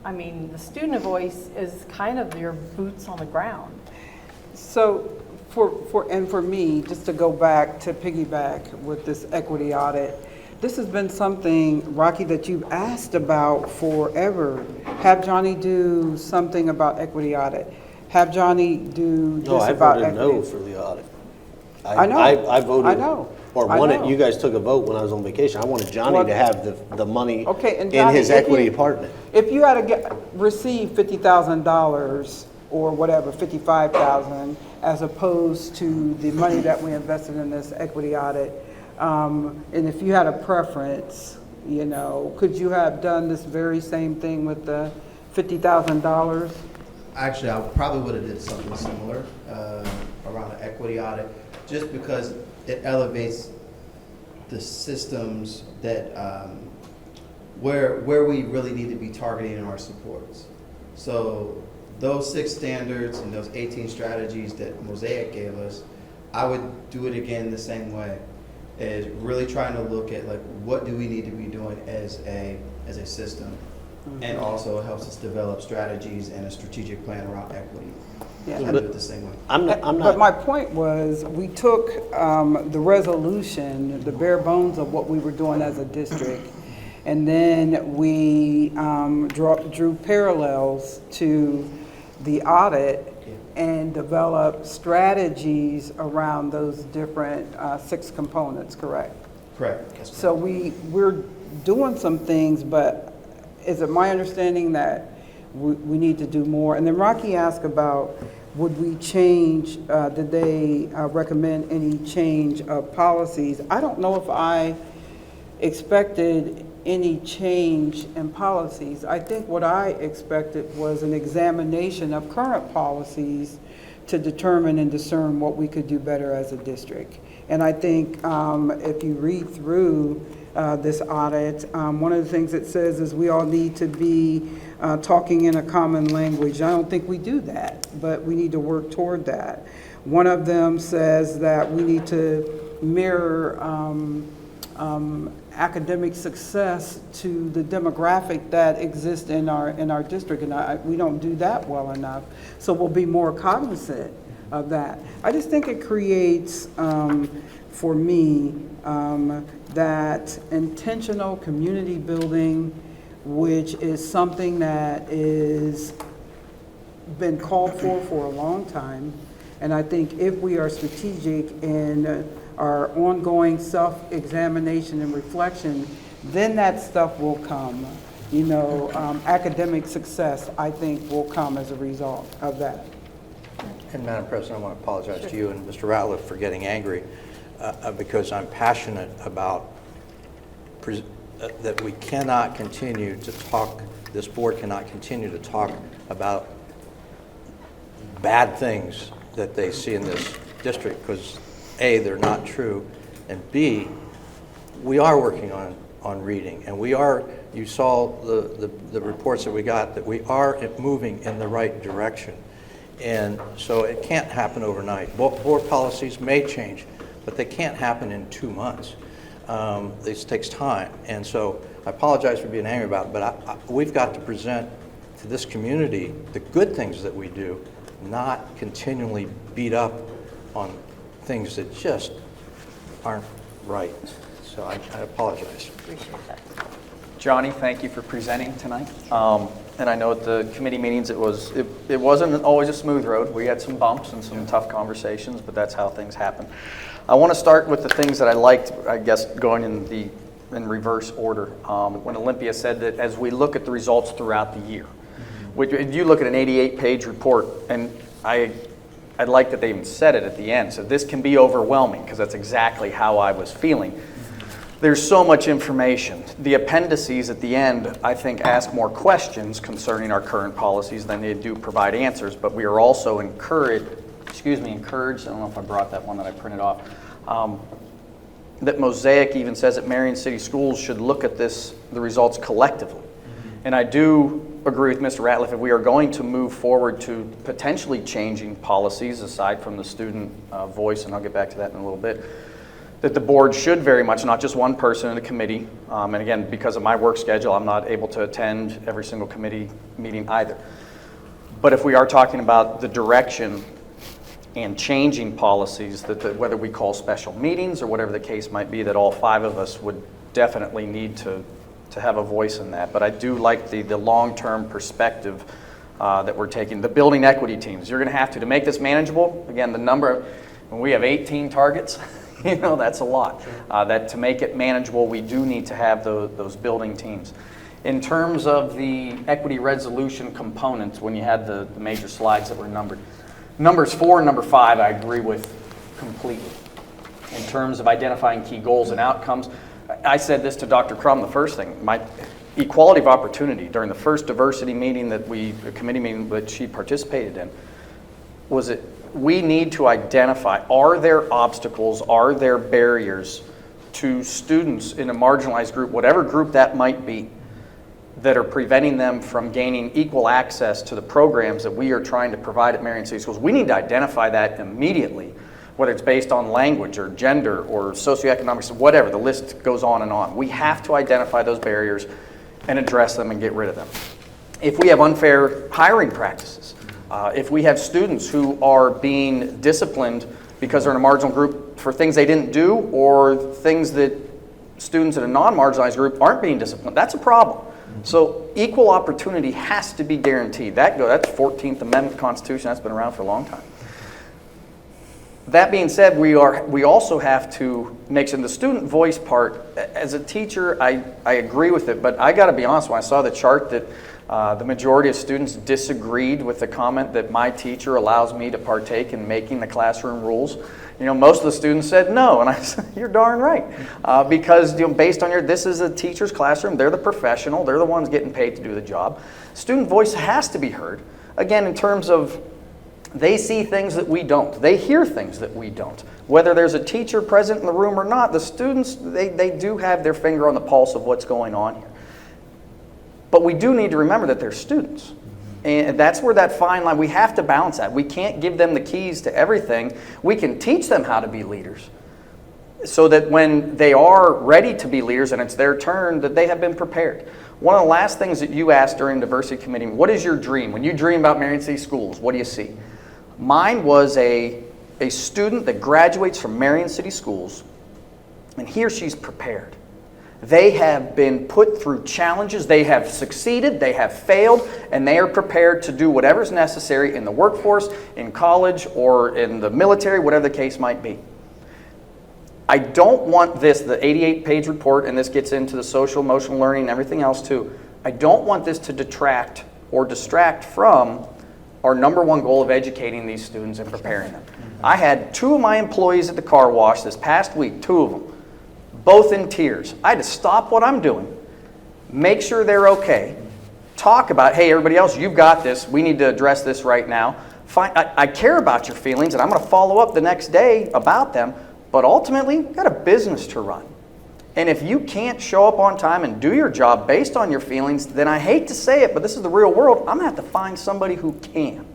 I mean, the student voice is kind of your boots on the ground. So for me, just to go back to piggyback with this equity audit, this has been something, Rocky, that you've asked about forever. Have Johnny do something about equity audit. Have Johnny do No, this I about voted equity. no for the audit. I know. I voted. I know. Or I won know. it, you guys took a vote when I was on vacation. I wanted Johnny Well- to have the money Okay, and in Johnny, his if equity you- department. If you had to receive $50,000 or whatever, 55,000, as opposed to the money that we invested in this equity audit, and if you had a preference, you know, could you have done this very same thing with the $50,000? Actually, I probably would have did something similar around an equity audit, just because it elevates the systems that where we really need to be targeting our supports. So those 6 standards and those 18 strategies that Mosaic gave us, I would do it again the same way. Is really trying to look at like what do we need to be doing as a system, and also helps us develop strategies and a strategic plan around equity. Yeah. I do it the same way. I'm But not, my point was, we took the resolution, the bare bones of what we were doing as a district, and then we drew parallels to the audit and developed strategies around those different 6 components, correct? Correct. That's So we're doing some things, but is it my understanding that we need to do more? And then Rocky asked about, would we change, did they recommend any change of policies? I don't know if I expected any change in policies. I think what I expected was an examination of current policies to determine and discern what we could do better as a district. And I think if you read through this audit, one of the things it says is we all need to be talking in a common language. I don't think we do that, but we need to work toward that. One of them says that we need to mirror academic success to the demographic that exists in our district, and we don't do that well enough. So we'll be more cognizant of that. I just think it creates, for me, that intentional community building, which is something that is been called for a long time. And I think if we are strategic in our ongoing self-examination and reflection, then that stuff will come. You know, academic success, I think, will come as a result of that. And Madam President, I want to apologize to you and Mr. Ratliff for getting angry because I'm passionate about that we cannot continue to talk, this board cannot continue to talk about bad things that they see in this district because A, they're not true, and B, we are working on reading, and we are, you saw the reports that we got, that we are moving in the right direction. And so it can't happen overnight. Board policies may change, but they can't happen in 2 months. This takes time. And so I apologize for being angry about it, but we've got to present to this community the good things that we do, not continually beat up on things that just aren't right. So I apologize. Appreciate that. Johnny, thank you for presenting tonight. And I know at the committee meetings it wasn't always a smooth road. We had some bumps and some tough conversations, but that's how things happen. I want to start with the things that I liked, I guess, going in reverse order. When Olympia said that as we look at the results throughout the year, which you look at an 88-page report, and I like that they even said it at the end. So this can be overwhelming because that's exactly how I was feeling. There's so much information. The appendices at the end, I think, ask more questions concerning our current policies than they do provide answers, but we are also encouraged, I don't know if I brought that one that I printed off, that Mosaic even says that Marion City Schools should look at the results collectively. And I do agree with Mr. Ratliff, if we are going to move forward to potentially changing policies aside from the student voice, and I'll get back to that in a little bit, that the board should very much, not just one person in a committee, and again, because of my work schedule, I'm not able to attend every single committee meeting either. But if we are talking about the direction and changing policies, that whether we call special meetings or whatever the case might be, that all 5 of us would definitely need to have a voice in that. But I do like the long-term perspective that we're taking. The building equity teams, you're going to have to make this manageable. Again, the number, when we have 18 targets, you know, that's a lot. That to make it manageable, we do need to have those building teams. In terms of the equity resolution components, when you had the major slides that were numbered, numbers 4 and number 5 I agree with completely. In terms of identifying key goals and outcomes, I said this to Dr. Crum, the first thing, my equality of opportunity during the first diversity meeting committee meeting that she participated in, was that we need to identify, are there obstacles, are there barriers to students in a marginalized group, whatever group that might be, that are preventing them from gaining equal access to the programs that we are trying to provide at Marion City Schools. We need to identify that immediately, whether it's based on language or gender or socioeconomics, whatever, the list goes on and on. We have to identify those barriers and address them and get rid of them. If we have unfair hiring practices, if we have students who are being disciplined because they're in a marginal group for things they didn't do, or things that students in a non-marginalized group aren't being disciplined, that's a problem. So equal opportunity has to be guaranteed. That's 14th Amendment Constitution, that's been around for a long time. That being said, we also have to make sure the student voice part, as a teacher, I agree with it, but I gotta be honest, when I saw the chart that the majority of students disagreed with the comment that my teacher allows me to partake in making the classroom rules. You know, most of the students said no, and I said, you're darn right. Because based on this is a teacher's classroom, they're the professional, they're the ones getting paid to do the job. Student voice has to be heard. Again, in terms of, they see things that we don't. They hear things that we don't. Whether there's a teacher present in the room or not, the students, they do have their finger on the pulse of what's going on here. But we do need to remember that they're students. And that's where that fine line, we have to balance that. We can't give them the keys to everything. We can teach them how to be leaders. so that when they are ready to be leaders and it's their turn, that they have been prepared. One of the last things that you asked during diversity committee, what is your dream? When you dream about Marion City Schools, what do you see? Mine was a student that graduates from Marion City Schools, and he or she's prepared. They have been put through challenges, they have succeeded, they have failed, and they are prepared to do whatever's necessary in the workforce, in college, or in the military, whatever the case might be. I don't want this, the 88-page report, and this gets into the social, emotional learning and everything else too, I don't want this to detract or distract from our number one goal of educating these students and preparing them. I had 2 of my employees at the car wash this past week, 2 of them, both in tears. I had to stop what I'm doing, make sure they're okay, talk about, hey, everybody else, you've got this, we need to address this right now. I care about your feelings, and I'm going to follow up the next day about them, but ultimately, you've got a business to run. And if you can't show up on time and do your job based on your feelings, then I hate to say it, but this is the real world, I'm going to have to find somebody who can.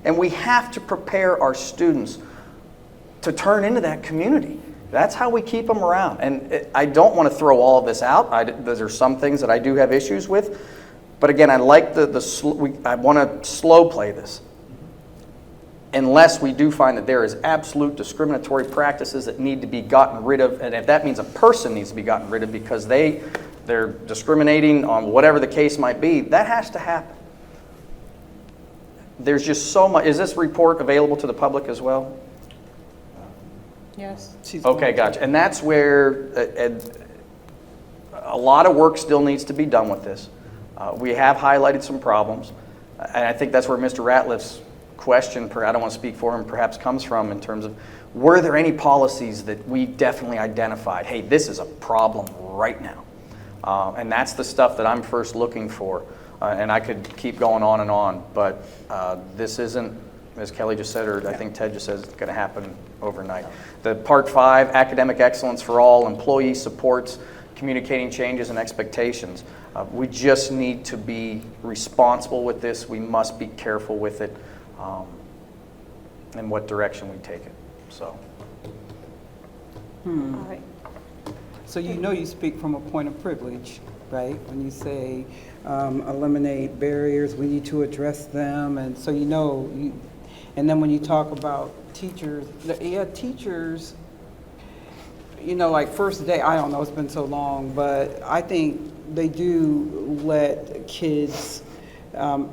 And we have to prepare our students to turn into that community. That's how we keep them around. And I don't want to throw all of this out. There are some things that I do have issues with. But again, I like I want to slow play this. Unless we do find that there is absolute discriminatory practices that need to be gotten rid of. And if that means a person needs to be gotten rid of because they're discriminating on whatever the case might be, that has to happen. There's just so much. Is this report available to the public as well? Yes. Okay, gotcha. And that's where a lot of work still needs to be done with this. We have highlighted some problems, and I think that's where Mr. Ratliff's question, I don't want to speak for him, perhaps comes from in terms of, were there any policies that we definitely identified? Hey, this is a problem right now. And that's the stuff that I'm first looking for. And I could keep going on and on, but this isn't, as Kelly just said, or I think Ted just says, it's going to happen overnight. The Part 5, Academic Excellence for All, Employee Supports, Communicating Changes and Expectations. We just need to be responsible with this. We must be careful with it and what direction we take it. So. All right. So you know you speak from a point of privilege, right? When you say eliminate barriers, we need to address them, and so you know, and then when you talk about teachers, teachers, you know, like first day, I don't know, it's been so long, but I think they do let kids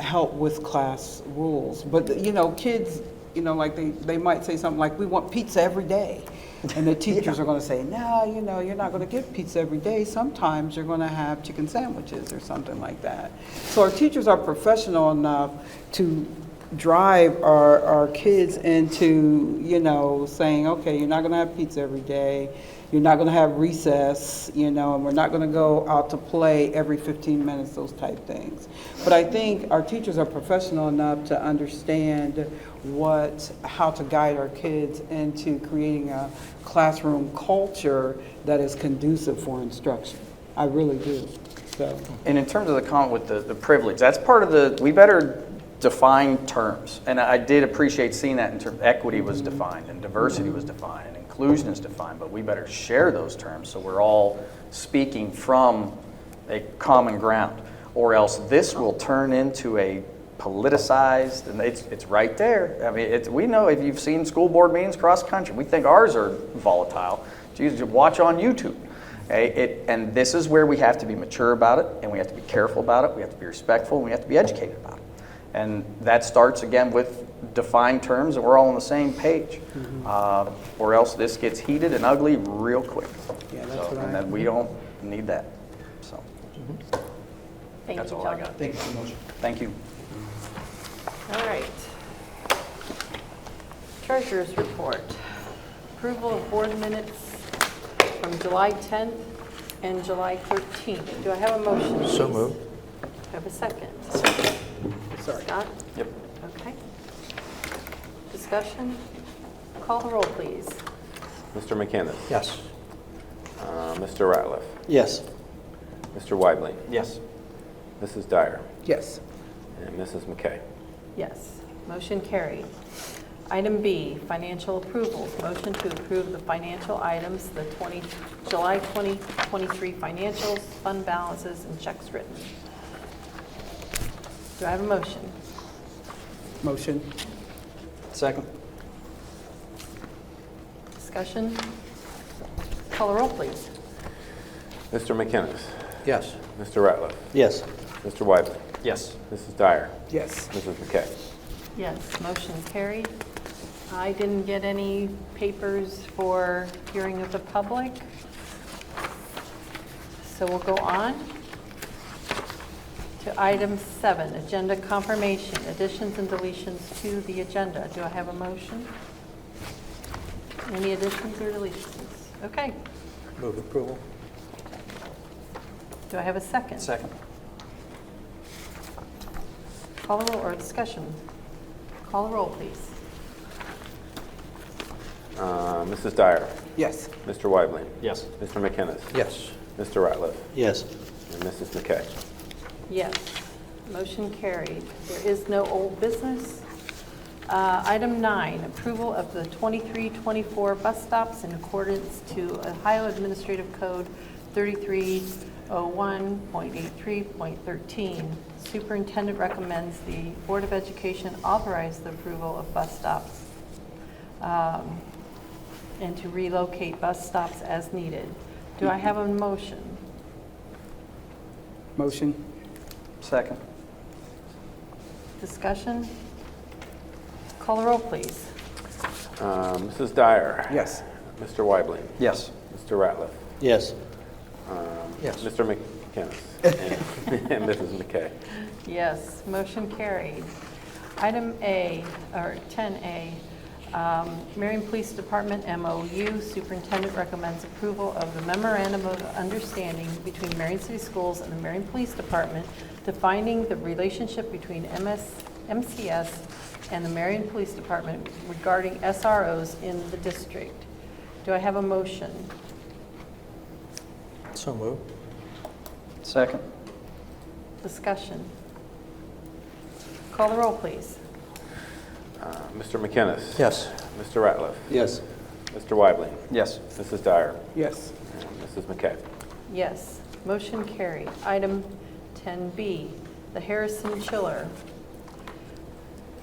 help with class rules. But, you know, kids, you know, like they might say something like, we want pizza every day. And the teachers are going to say, no, you know, you're not going to get pizza every day. Sometimes you're going to have chicken sandwiches or something like that. So our teachers are professional enough to drive our kids into, you know, saying, okay, you're not going to have pizza every day. You're not going to have recess, you know, and we're not going to go out to play every 15 minutes, those type things. But I think our teachers are professional enough to understand how to guide our kids into creating a classroom culture that is conducive for instruction. I really do. So. And in terms of the comment with the privilege, that's part of we better define terms. And I did appreciate seeing that in terms of equity was defined and diversity was defined and inclusion is defined, but we better share those terms so we're all speaking from a common ground, or else this will turn into a politicized, and it's right there. I mean, we know if you've seen school board meetings across the country, we think ours are volatile. Just watch on YouTube. Okay? And this is where we have to be mature about it, and we have to be careful about it, we have to be respectful, and we have to be educated about it. And that starts again with defined terms, and we're all on the same page. Or else this gets heated and ugly real quick. Yeah, that's what and then we don't need that. So Thank that's you, all I John. got. Thank you so much. Thank you. All right. Treasurer's report. Approval of board minutes from July 10th and July 13th. Do I have a motion? So please? moved. Do I have a second? Sorry. Scott? Yep. Okay. Discussion? Call the roll, please. Mr. McInnes. Yes. Mr. Ratliff. Yes. Mr. Weibling. Yes. Mrs. Dyer. Yes. And Mrs. McKay. Yes. Motion carried. Item B, financial approvals. Motion to approve the financial items, the July 2023 financials, fund balances, and checks written. Do I have a motion? Motion. Second. Discussion? Call the roll, please. Mr. McInnes. Yes. Mr. Ratliff. Yes. Mr. Weidling. Yes. Mrs. Dyer. Yes. Mrs. McKay. Yes, motion carried. I didn't get any papers for hearing of the public. So we'll go on to item 7, agenda confirmation, additions and deletions to the agenda. Do I have a motion? Any additions or deletions? Okay. Move approval. Do I have a second? Second. Call the roll, or discussion. Call the roll, please. Mrs. Dyer. Yes. Mr. Weidling. Yes. Mr. McInnes. Yes. Mr. Ratliff. Yes. And Mrs. McKay. Yes, motion carried. There is no old business. Item 9, approval of the 23-24 bus stops in accordance to Ohio Administrative Code 3301.83.13. Superintendent recommends the Board of Education authorize the approval of bus stops and to relocate bus stops as needed. Do I have a motion? Motion. Second. Discussion? Call the roll, please. Mrs. Dyer. Yes. Mr. Weidling. Yes. Mr. Ratliff. Yes. Yes. Mr. McInnes. And Mrs. McKay. Yes, motion carried. Item A, or 10A, Marion Police Department MOU. Superintendent recommends approval of the memorandum of understanding between Marion City Schools and the Marion Police Department defining the relationship between MCS and the Marion Police Department regarding SROs in the district. Do I have a motion? So move. Second. Discussion. Call the roll, please. Mr. McInnes. Yes. Mr. Ratliff. Yes. Mr. Weidling. Yes. Mrs. Dyer. Yes. And Mrs. McKay. Yes, motion carried. Item 10B, the Harrison Chiller.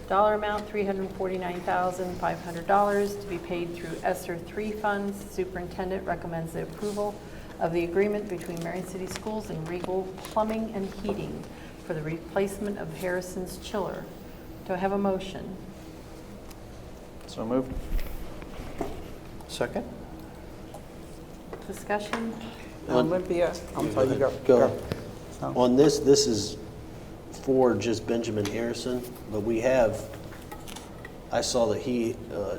Dollar amount $349,500 to be paid through ESSER 3 funds. Superintendent recommends the approval of the agreement between Marion City Schools and Regal Plumbing and Heating for the replacement of Harrison's chiller. Do I have a motion? So moved. Second? Discussion? Olympia, I'm sorry, you go. Go. No. On this is for just Benjamin Harrison, but we have, I saw that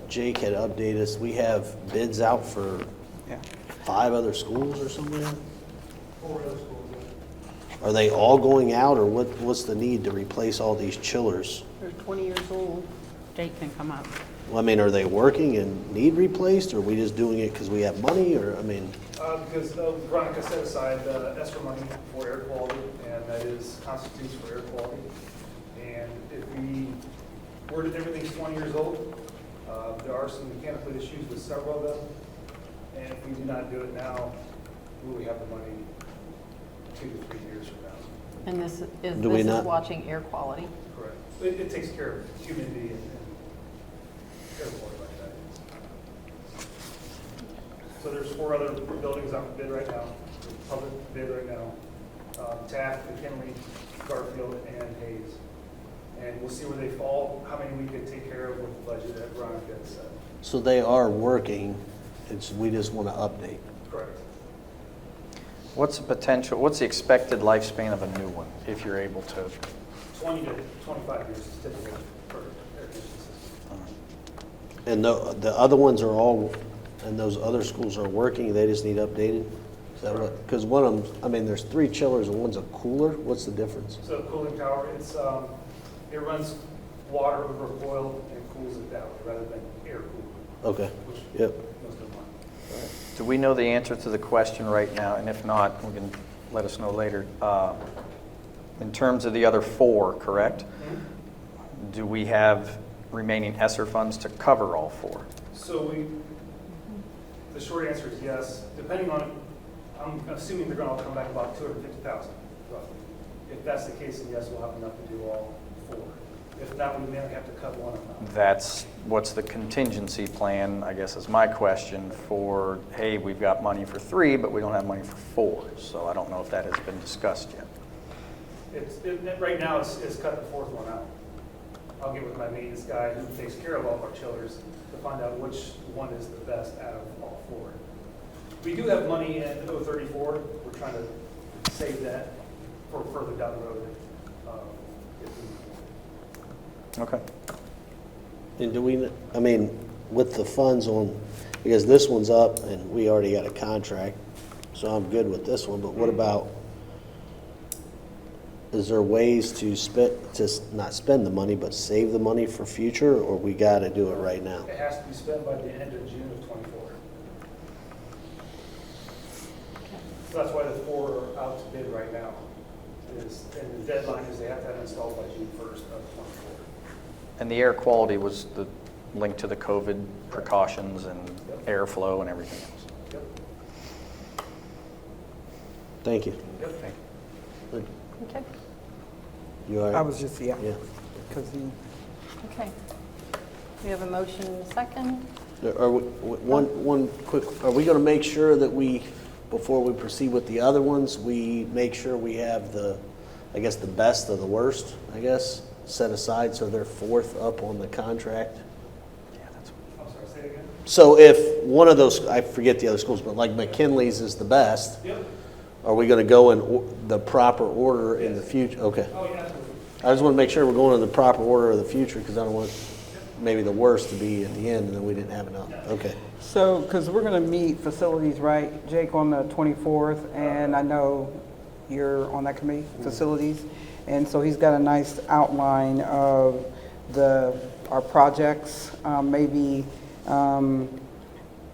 Jake had updated us, we have bids out for Yeah. 5 other schools or something? 4 other schools. Are they all going out, or what's the need to replace all these chillers? They're 20 years old. Jake can come up. Well, I mean, are they working and need replaced, or are we just doing it because we have money, or, I mean, Because Veronica set aside ESSER money for air quality, and that constitutes for air quality. And if everything's 20 years old, there are some mechanical issues with several of them. And if we do not do it now, will we have the money 2 to 3 years from now? And this Do we is not- watching air quality. Correct. It takes care of humidity and air quality like that. So there's 4 other buildings on bid right now, public bid right now. Taft, McKinley, Garfield, and Hayes. And we'll see where they fall, how many we could take care of with the budget that Veronica had set. so they are working, we just want to update. Correct. What's the expected lifespan of a new one, if you're able to? 20 to 25 years is typical for air conditioning systems. And the other ones are all, and those other schools are working, they just need updated? Is that what, because one of them, I mean, there's 3 chillers and one's a cooler, what's the difference? So cooling tower, it runs water over a coil and cools it down rather than air cooled, Okay, which yep. most of them are. Do we know the answer to the question right now? And if not, we can let us know later. In terms of the other 4, correct? Do we have remaining ESSER funds to cover all 4? So the short answer is yes, depending on, I'm assuming they're gonna all come back about 250,000 roughly. If that's the case, then yes, we'll have enough to do all 4. If not, we may have to cut one of them. What's the contingency plan, I guess is my question for, hey, we've got money for 3, but we don't have money for 4. So I don't know if that has been discussed yet. Right now, it's cut the 4th one out. I'll get with my maintenance guy who takes care of all of our chillers to find out which one is the best out of all 4. We do have money in 034. We're trying to save that for further down the road. Okay. And do we, I mean, with the funds on, because this one's up and we already got a contract, so I'm good with this one, but what about, is there ways to not spend the money, but save the money for future, or we gotta do it right now? It has to be spent by the end of June of 24. So that's why the 4 are out to bid right now. And the deadline is they have to have it installed by June 1st of 24. And the air quality was the link to the COVID precautions and airflow and everything else. Yep. Thank you. Yep. Good. Okay, You all right? I was just, yeah, Yeah. because he, okay. We have a motion and a second. Are we, one quick, are we gonna make sure that we, before we proceed with the other ones, we make sure we have the, I guess, the best of the worst, I guess, set aside so they're 4th up on the contract? I'm sorry, say it again? So if one of those, I forget the other schools, but like McKinley's is the best, Yep. are we gonna go in the proper order in the future? Okay. Oh, yeah, absolutely. I just wanna make sure we're going in the proper order of the future, because I don't want maybe the worst to be at the end and then we didn't have enough. Okay. so, because we're going to meet facilities, right, Jake, on the 24th, and I know you're on that committee, facilities, and so he's got a nice outline of our projects. Maybe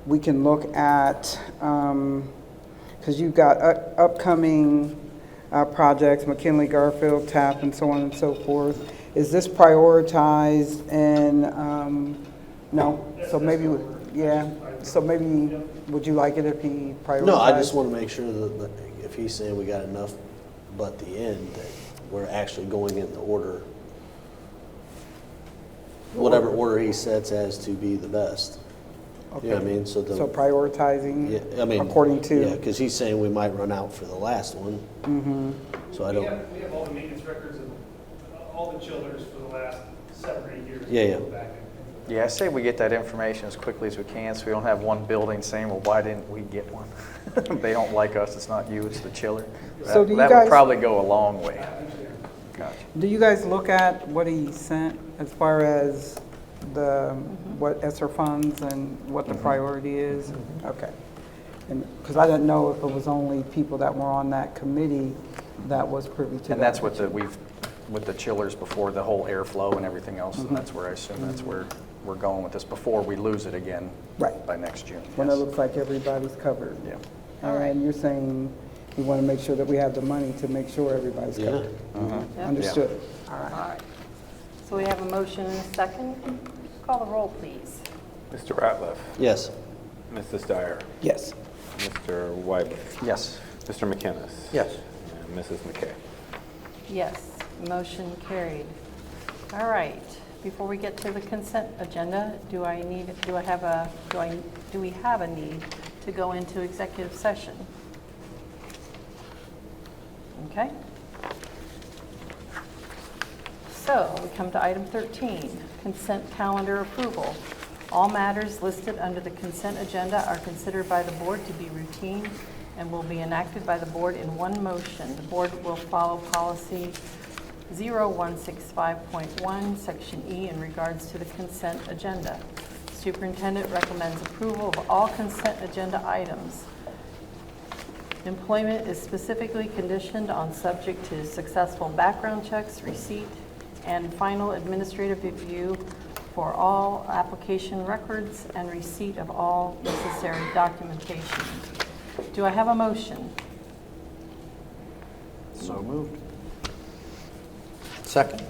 we can look at, because you've got upcoming projects, McKinley, Garfield, TAP, and so on and so forth. Is this prioritized and, no? So maybe, yeah, so maybe, would you like it if he prioritized? No, I just want to make sure that if he's saying we got enough, but the end, that we're actually going in the order, whatever order he sets as to be the best. You know what I mean? So prioritizing, yeah, I mean, according to. Yeah, because he's saying we might run out for the last one. Mm-hmm. So I don't. We have all the maintenance records of all the chillers for the last 7 or 8 years. Yeah, yeah. Go back and- Yeah, I say we get that information as quickly as we can, so we don't have one building saying, well, why didn't we get one? They don't like us, it's not you, it's the chiller. So do you That guys- would probably go a long way. Gotcha. Do you guys look at what he sent as far as what ESSER funds and what the priority is? Okay. Because I didn't know if it was only people that were on that committee that was privy to that. And that's what with the chillers before the whole airflow and everything else, and that's where I assume that's where we're going with this before we lose it again Right. by next June. When it Yes. looks like everybody's covered. Yeah. All right, and you're saying you want to make sure that we have the money to make sure everybody's Yeah. covered. Yep. Understood. All All right. right. So we have a motion and a second. Call the roll, please. Mr. Ratliff, Yes. Mrs. Dyer, Yes. Mr. Weibling, Yes. Mr. McInnes. Yes. And Mrs. McKay. Yes, motion carried. All right, before we get to the consent agenda, do we have a need to go into executive session? Okay. So we come to item 13, consent calendar approval. All matters listed under the consent agenda are considered by the board to be routine and will be enacted by the board in one motion. The board will follow policy 0165.1, section E, in regards to the consent agenda. Superintendent recommends approval of all consent agenda items. Employment is specifically conditioned on subject to successful background checks, receipt, and final administrative review for all application records and receipt of all necessary documentation. Do I have a motion? So moved. Second.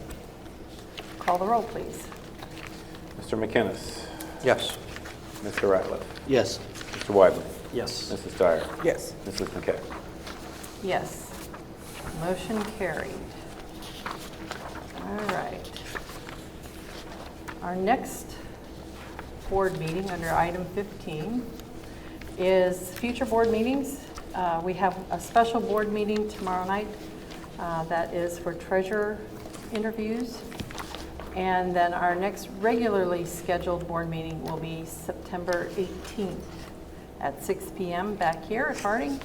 Call the roll, please. Mr. McInnes. Yes. Mr. Ratliff. Yes. Mr. Weidman. Yes. Mrs. Dyer. Yes. Mrs. McKay. Yes. Motion carried. All right. Our next board meeting under item 15 is future board meetings. We have a special board meeting tomorrow night that is for treasurer interviews. And then our next regularly scheduled board meeting will be September 18th at 6 p.m. back here at Harding.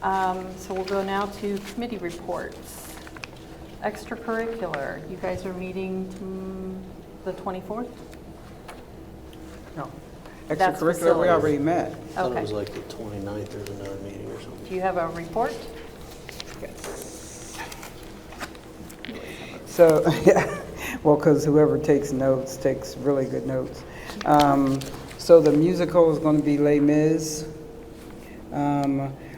So we'll go now to committee reports. Extracurricular, you guys are meeting the 24th? No. That's Extracurricular, we facilities. already met. I thought Okay. it was like the 29th, there's another meeting or something. Do you have a report? So, yeah, well, because whoever takes notes takes really good notes. So the musical is going to be Les Mis.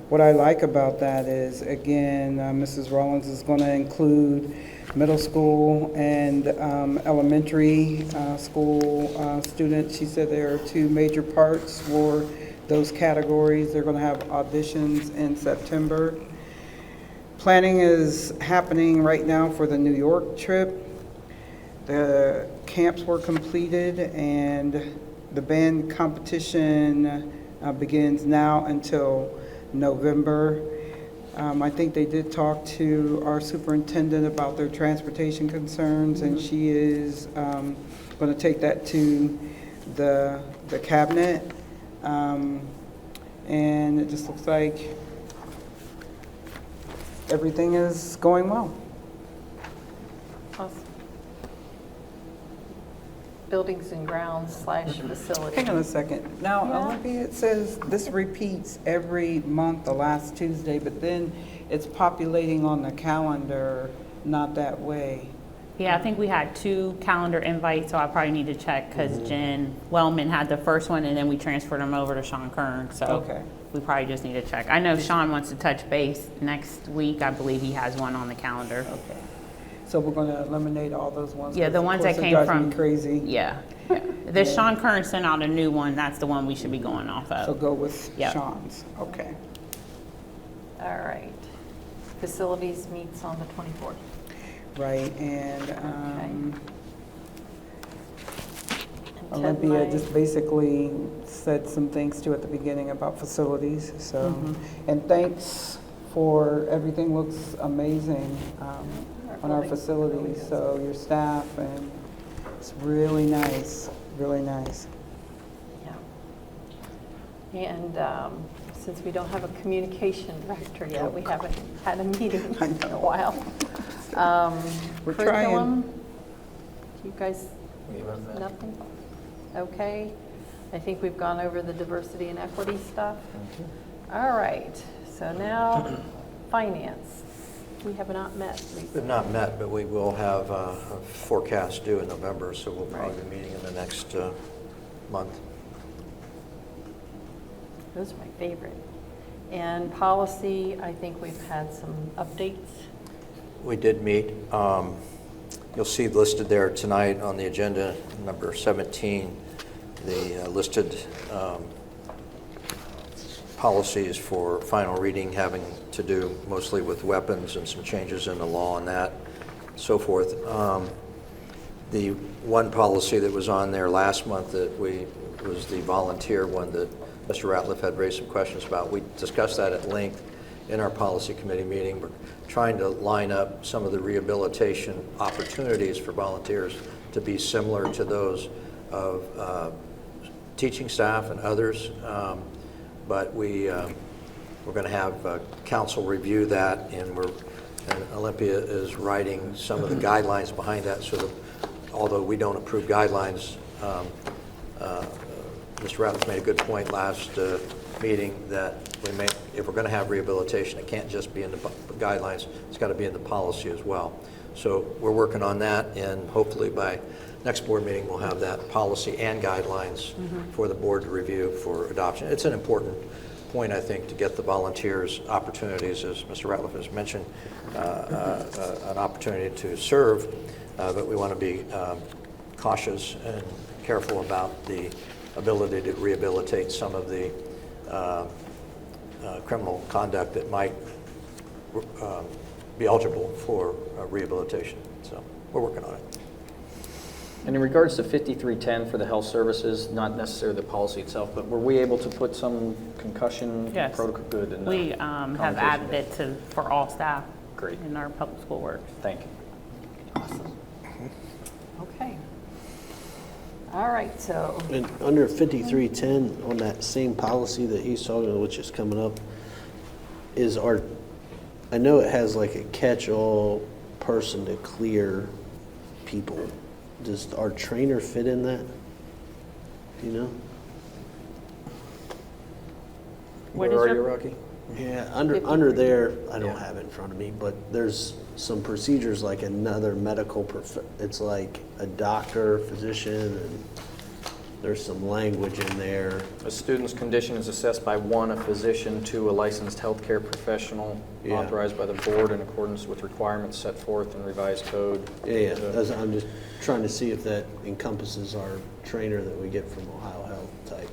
What I like about that is, again, Mrs. Rollins is going to include middle school and elementary school students. She said there are 2 major parts for those categories. They're going to have auditions in September. Planning is happening right now for the New York trip. The camps were completed and the band competition begins now until November. I think they did talk to our superintendent about their transportation concerns, and she is going to take that to the cabinet. And it just looks like everything is going well. Awesome. Buildings and grounds / facility. Hang on a second. Now, Yeah. Olympia, it says this repeats every month, the last Tuesday, but then it's populating on the calendar not that way. Yeah, I think we had 2 calendar invites, so I probably need to check because Jen Wellman had the first one and then we transferred them over to Sean Kern. So Okay. we probably just need to check. I know Sean wants to touch base next week. I believe he has one on the calendar. Okay. So we're going to eliminate all those ones? Yeah, 'cause the of ones course that it came drives me from crazy. Yeah. The Sean Kern sent out a new one. That's the one we should be going off So of. go with Yep. Sean's. Okay. All right. Facilities meets on the 24th. Right, and And Ted Olympia might- just basically said some things too at the beginning about facilities, so, and thanks for, everything looks amazing on our building facilities, so your staff, and it's really nice, really nice. Yeah. And since we don't have a communication director yet, we haven't had a meeting I in a know. while. We're Curriculum, trying. do you guys, nothing? Okay. I think we've gone over the diversity and equity stuff. All right, so now finance. We have not met recently. We've not met, but we will have a forecast due in November, so we'll probably Right. be meeting in the next month. Those are my favorite. And policy, I think we've had some updates. We did meet. You'll see listed there tonight on the agenda, number 17, the listed policies for final reading having to do mostly with weapons and some changes in the law on that, so forth. The one policy that was on there last month was the volunteer one that Mr. Ratliff had raised some questions about. We discussed that at length in our policy committee meeting. We're trying to line up some of the rehabilitation opportunities for volunteers to be similar to those of teaching staff and others. But we're going to have council review that, and Olympia is writing some of the guidelines behind that, so that although we don't approve guidelines, Mr. Ratliff made a good point last meeting that if we're going to have rehabilitation, it can't just be in the guidelines, it's got to be in the policy as well. So we're working on that, and hopefully by next board meeting, we'll have that policy and guidelines for the board to review for adoption. It's an important point, I think, to get the volunteers opportunities, as Mr. Ratliff has mentioned, an opportunity to serve, but we want to be cautious and careful about the ability to rehabilitate some of the criminal conduct that might be eligible for rehabilitation. So we're working on it. And in regards to 5310 for the health services, not necessarily the policy itself, but were we able to put some concussion Yes. protocol good in the We have conversation added today? it for all staff. Great. In our public school work. Thank you. Awesome. Okay. All right, so, And under 5310, on that same policy that he's talking about, which is coming up, is I know it has like a catch-all person to clear people. Does our trainer fit in that? Do you know? What Where is are you, your- Rocky? Yeah, under there, I don't have it in front of me, but there's some procedures like another medical, it's like a doctor, physician, and there's some language in there. A student's condition is assessed by one, a physician, two, a licensed healthcare professional Yeah. authorized by the board in accordance with requirements set forth in revised code. Yeah, I'm just trying to see if that encompasses our trainer that we get from Ohio Health type.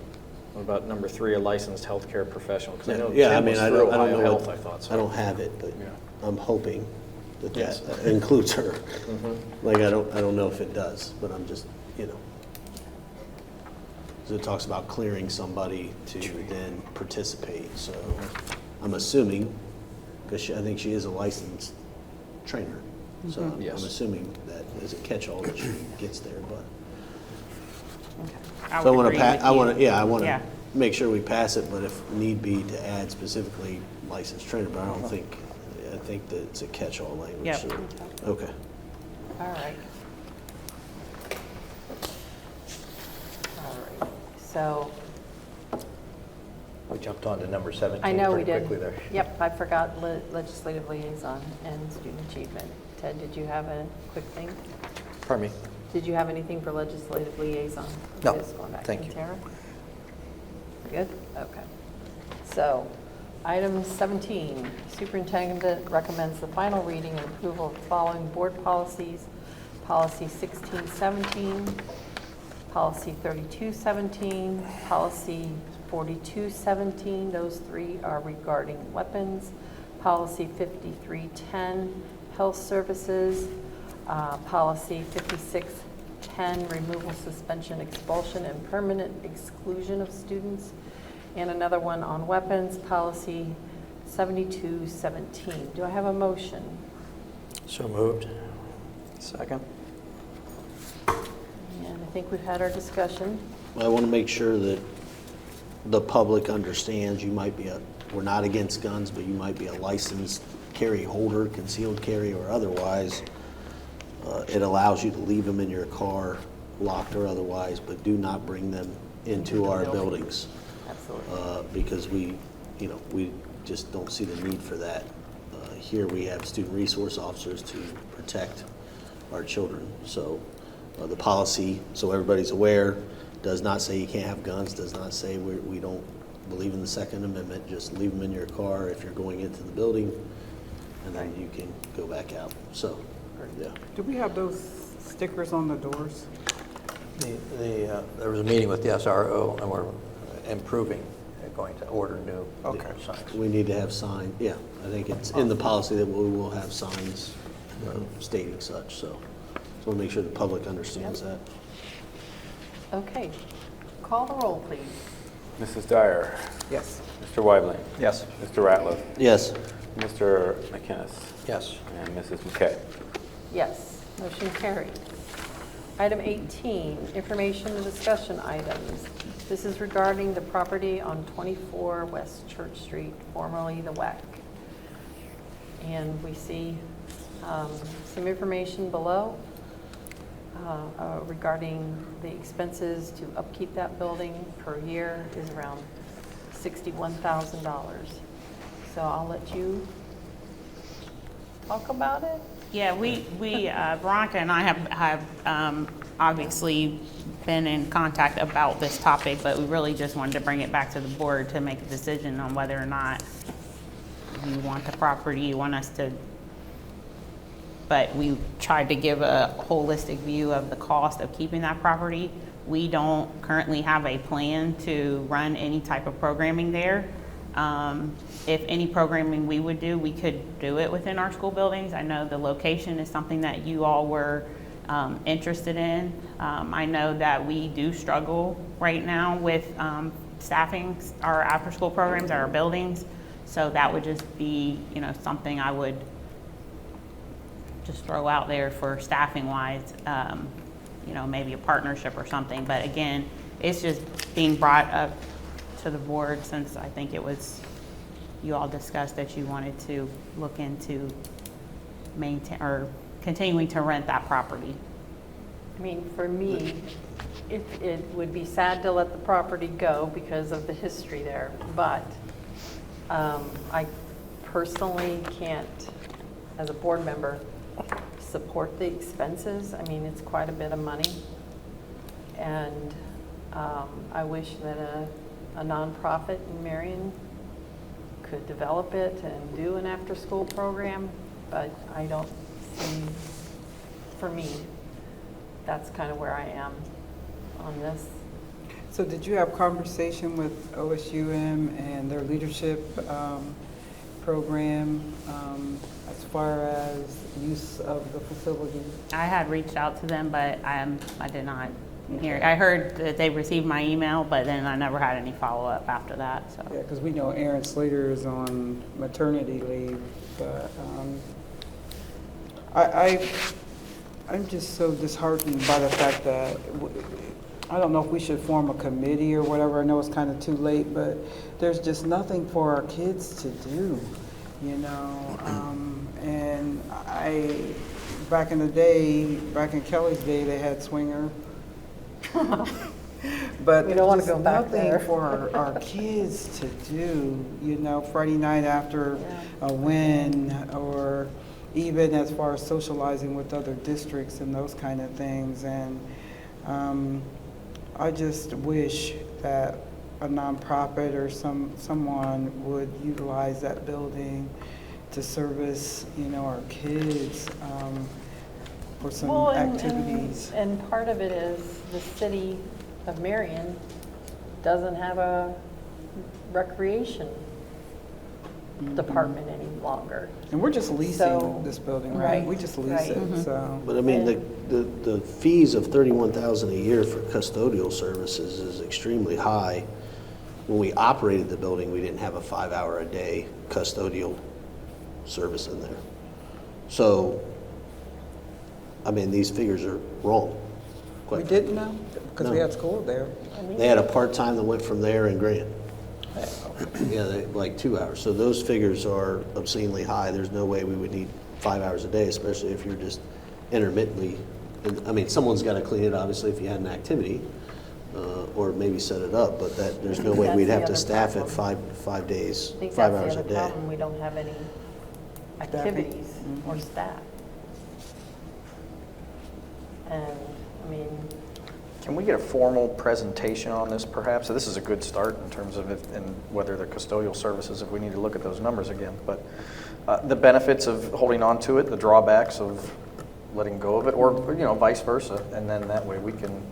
What about number 3, a licensed healthcare professional? Because I know Yeah, I Tim mean, was I through don't Ohio know Health, what, I thought so. I don't have it, but Yeah. I'm hoping that Yes. that includes her. Like, I don't know if it does, but I'm just, so it talks about clearing somebody to then participate, so I'm assuming, because I think she is a licensed trainer, so I'm Yes. assuming that as a catch-all that she gets there, but. I So I would want agree to, with I you. want to, I want Yeah. to make sure we pass it, but if need be to add specifically licensed trainer, but I don't think, I think that it's a catch-all language. Yep. so- Okay. all right. All right, so, We jumped on to number 17 I know we pretty did. quickly there. Yep, I forgot legislative liaison and student achievement. Ted, did you have a quick thing? Pardon me? Did you have anything for legislative liaison? No, Just going back thank to you. Tara? Good, okay. So, item 17, superintendent recommends the final reading and approval of the following board policies: policy 1617, policy 3217, policy 4217, those three are regarding weapons, policy 5310, health services, policy 5610, removal, suspension, expulsion, and permanent exclusion of students, and another one on weapons, policy 7217. Do I have a motion? So moved. Second. And I think we've had our discussion. I want to make sure that the public understands we're not against guns, but you might be a licensed carry holder, concealed carry or otherwise. It allows you to leave them in your car, locked or otherwise, but do not bring them into our buildings. Absolutely. Because we just don't see the need for that. Here we have student resource officers to protect our children. So the policy, so everybody's aware, does not say you can't have guns, does not say we don't believe in the Second Amendment. Just leave them in your car if you're going into the building, and then you can go back out. So, yeah. Do we have those stickers on the doors? There was a meeting with the SRO, and we're improving, going to order new signs. We need to have signs, yeah. I think it's in the policy that we will have signs stating such, so. So we'll make sure the public understands that. Okay. Call the roll, please. Mrs. Dyer. Yes. Mr. Weibling. Yes. Mr. Ratliff. Yes. Mr. McInnes. Yes. And Mrs. McKay. Yes, motion carries. Item 18, information and discussion items. This is regarding the property on 24 West Church Street, formerly the WEC. And we see some information below regarding the expenses to upkeep that building per year is around $61,000. So I'll let you talk about it. Yeah, Veronica and I have obviously been in contact about this topic, but we really just wanted to bring it back to the board to make a decision on whether or not you want the property, you want us to but we tried to give a holistic view of the cost of keeping that property. We don't currently have a plan to run any type of programming there. If any programming we would do, we could do it within our school buildings. I know the location is something that you all were interested in. I know that we do struggle right now with staffing our after-school programs at our buildings. So that would just be, something I would just throw out there for staffing wise, maybe a partnership or something. But again, it's just being brought up to the board since I think it was, you all discussed that you wanted to look into maintain or continuing to rent that property. I mean, for me, it would be sad to let the property go because of the history there, but I personally can't, as a board member, support the expenses. I mean, it's quite a bit of money. And I wish that a nonprofit in Marion could develop it and do an after-school program, but I don't see, for me, that's kind of where I am on this. So did you have conversation with OSUM and their leadership program as far as use of the facility? I had reached out to them, but I did not hear. I heard that they received my email, but then I never had any follow-up after that. So. Yeah, because we know Aaron Slater is on maternity leave, but I'm just so disheartened by the fact that I don't know if we should form a committee or whatever. I know it's kind of too late, but there's just nothing for our kids to do, and back in the day, back in Kelly's day, they had swinger. But we don't want to there's go back nothing there. for our kids to do, Friday night after a win, or even as far as socializing with other districts and those kind of things. And I just wish that a nonprofit or someone would utilize that building to service, our kids for some activities. And part of it is the city of Marion doesn't have a recreation department any longer. And we're just leasing this building, right? We just lease it, so. But I mean, the fees of $31,000 a year for custodial services is extremely high. When we operated the building, we didn't have a 5-hour-a-day custodial service in there. So, I mean, these figures are wrong. We didn't know? Because we No. had school there. They had a part-time that went from there and Grant. Yeah, like 2 hours. So those figures are obscenely high. There's no way we would need 5 hours a day, especially if you're just intermittently. I mean, someone's got to clean it, obviously, if you had an activity, or maybe set it up, but there's no way That's we'd the have to other staff it problem. 5 days, I think 5 that's hours the a other day. problem. We don't have any activities or staff. And, I mean, Can we get a formal presentation on this perhaps? So this is a good start in terms of and whether the custodial services, if we need to look at those numbers again. But the benefits of holding on to it, the drawbacks of letting go of it, or vice versa. And then that way we can,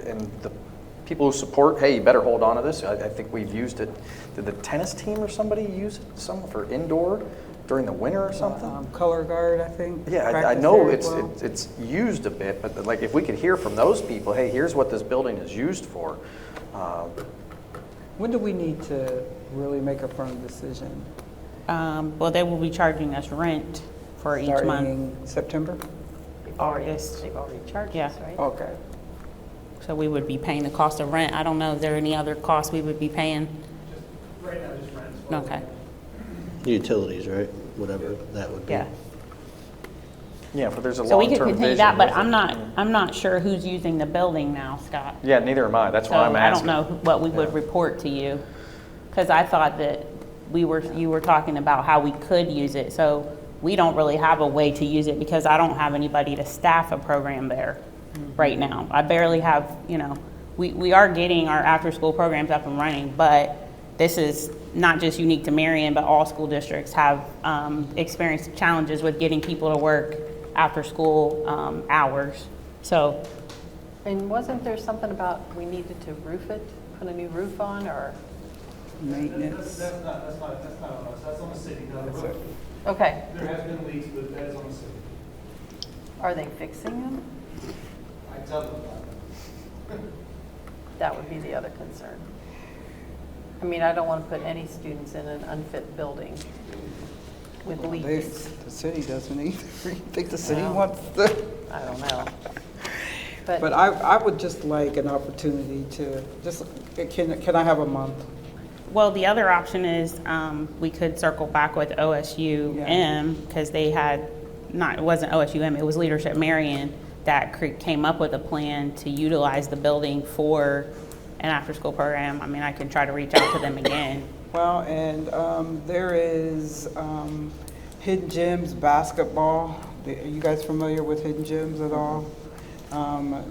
and the people who support, hey, you better hold on to this. I think we've used it. Did the tennis team or somebody use it for indoor during the winter or something? Color guard, I think. Yeah, I practiced know there as well. it's used a bit, but like if we could hear from those people, hey, here's what this building is used for. When do we need to really make a firm decision? Well, they will be charging us rent for each month. Starting September? August. they've already charged Yeah. us, right? Okay. So we would be paying the cost of rent. I don't know, is there any other costs we would be paying? Right now, just rent. Okay. Utilities, right? Whatever that would be. Yeah. Yeah, but there's a So we long-term could continue vision that, but with it. I'm not sure who's using the building now, Scott. Yeah, neither am I. That's So why I'm I don't asking. know what we would report to you, because I thought that you were talking about how we could use it. So we don't really have a way to use it because I don't have anybody to staff a program there right now. I barely have, we are getting our after-school programs up and running, but this is not just unique to Marion, but all school districts have experienced challenges with getting people to work after-school hours. So, And wasn't there something about we needed to roof it, put a new roof on, or? Maintenance. That's not on us, that's on the city, not the That's roof. Okay, There has been leaks, but that is on the city. are they fixing them? I tell them about it. That would be the other concern. I mean, I don't want to put any students in an unfit building with leaks. The city doesn't either. You think the city No. wants the? I don't know. But I would just like an opportunity to, just, can I have a month? well, the other option is we could circle back with OSUM because they had, it wasn't OSUM, it was Leadership Marion that came up with a plan to utilize the building for an after-school program. I mean, I can try to reach out to them again. Well, and there is Hidden Gems basketball. Are you guys familiar with Hidden Gems at all?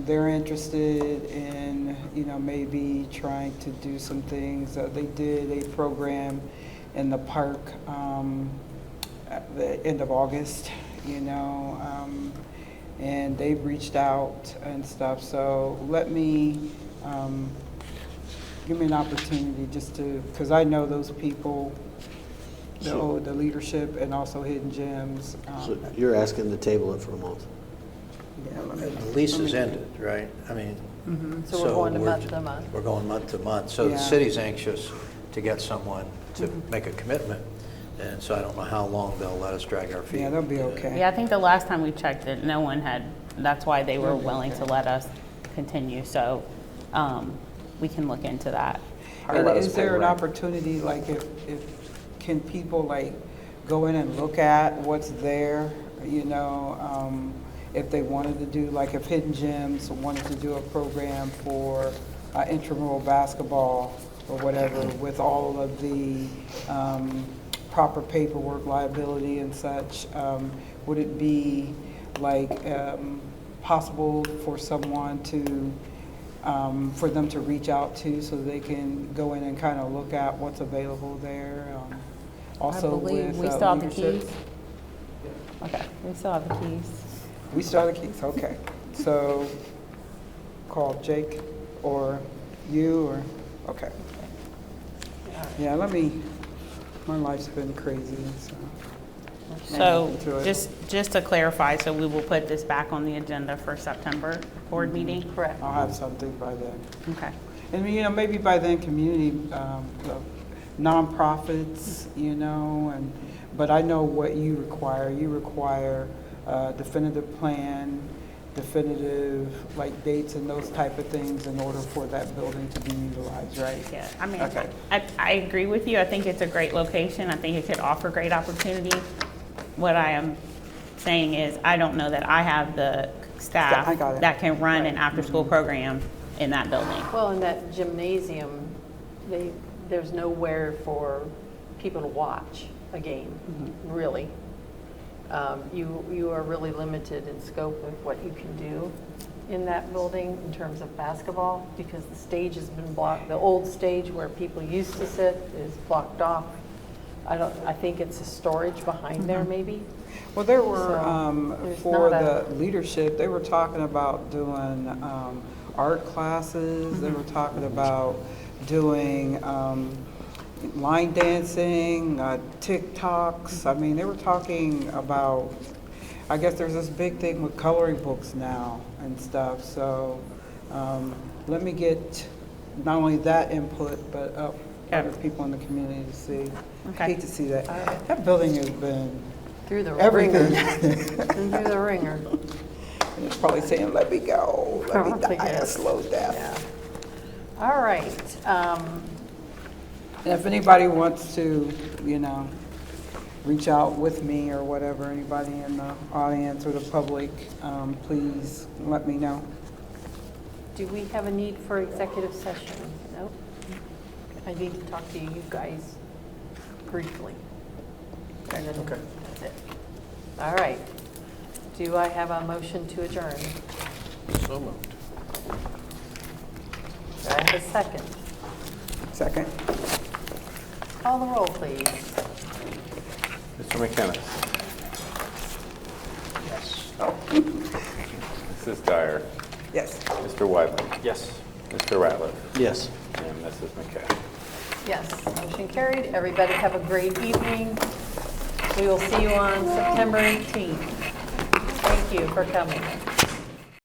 They're interested in, maybe trying to do some things. They did a program in the park at the end of August, and they've reached out and stuff. So let me, give me an opportunity just to, because I know those people, the leadership and also Hidden Gems. So you're asking to table it for a month? Yeah, let me- The lease is ended, right? I mean. So we're going to month to month. We're going month to month. So the Yeah. city's anxious to get someone to make a commitment. And so I don't know how long they'll let us drag our feet. Yeah, they'll be okay. Yeah, I think the last time we checked it, no one had, that's why they were willing to let us continue. So we can look into that. And let us is pay there an rent. opportunity, like, can people, like, go in and look at what's there, if they wanted to do, like, if Hidden Gems wanted to do a program for intramural basketball or whatever, with all of the proper paperwork, liability and such, would it be, like, possible for someone to, for them to reach out to so they can go in and kind of look at what's available there? Also I believe with we still have the leadership? keys. Okay, we still have the keys. We still have the keys, okay. So call Jake or you or, okay. Yeah, my life's been crazy, so. So Into it. just to clarify, so we will put this back on the agenda for September board meeting? Correct. I'll have something by then. Okay. And, maybe by then, community, nonprofits, but I know what you require. You require definitive plan, definitive, like, dates and those type of things in order for that building to be utilized, right? Yeah, I mean, Okay. I agree with you. I think it's a great location. I think it could offer great opportunity. What I am saying is, I don't know that I have the staff I got it. that can run an after-school program in that building. Well, in that gymnasium, there's nowhere for people to watch a game, really. You are really limited in scope of what you can do in that building in terms of basketball, because the stage has been blocked. The old stage where people used to sit is blocked off. I think it's a storage behind there, maybe. Well, there were, So, there's for not the leadership, they were talking about doing art classes. They were talking about doing line dancing, TikToks. I mean, they were talking about, I guess there's this big thing with coloring books now and stuff. So let me get not only that input, but other people in the community to see. Okay. I hate to see that. That building has been Through the everything. ringer. Through the ringer. And it's probably saying, let me go, let me I think die it a is. slow death. Yeah. All right. And if anybody wants to, reach out with me or whatever, anybody in the audience or the public, please let me know. Do we have a need for executive session? Nope. I need to talk to you guys briefly. And then Okay. that's it. All right. Do I have a motion to adjourn? So moved. Do I have a second? Second. Call the roll, please. Mr. McKenna. Yes. Mrs. Dyer. Yes. Mr. Weidling. Yes. Mr. Ratliff. Yes. And Mrs. McKay. Yes, motion carried. Everybody have a great evening. We will see you on September 18th. Thank you for coming.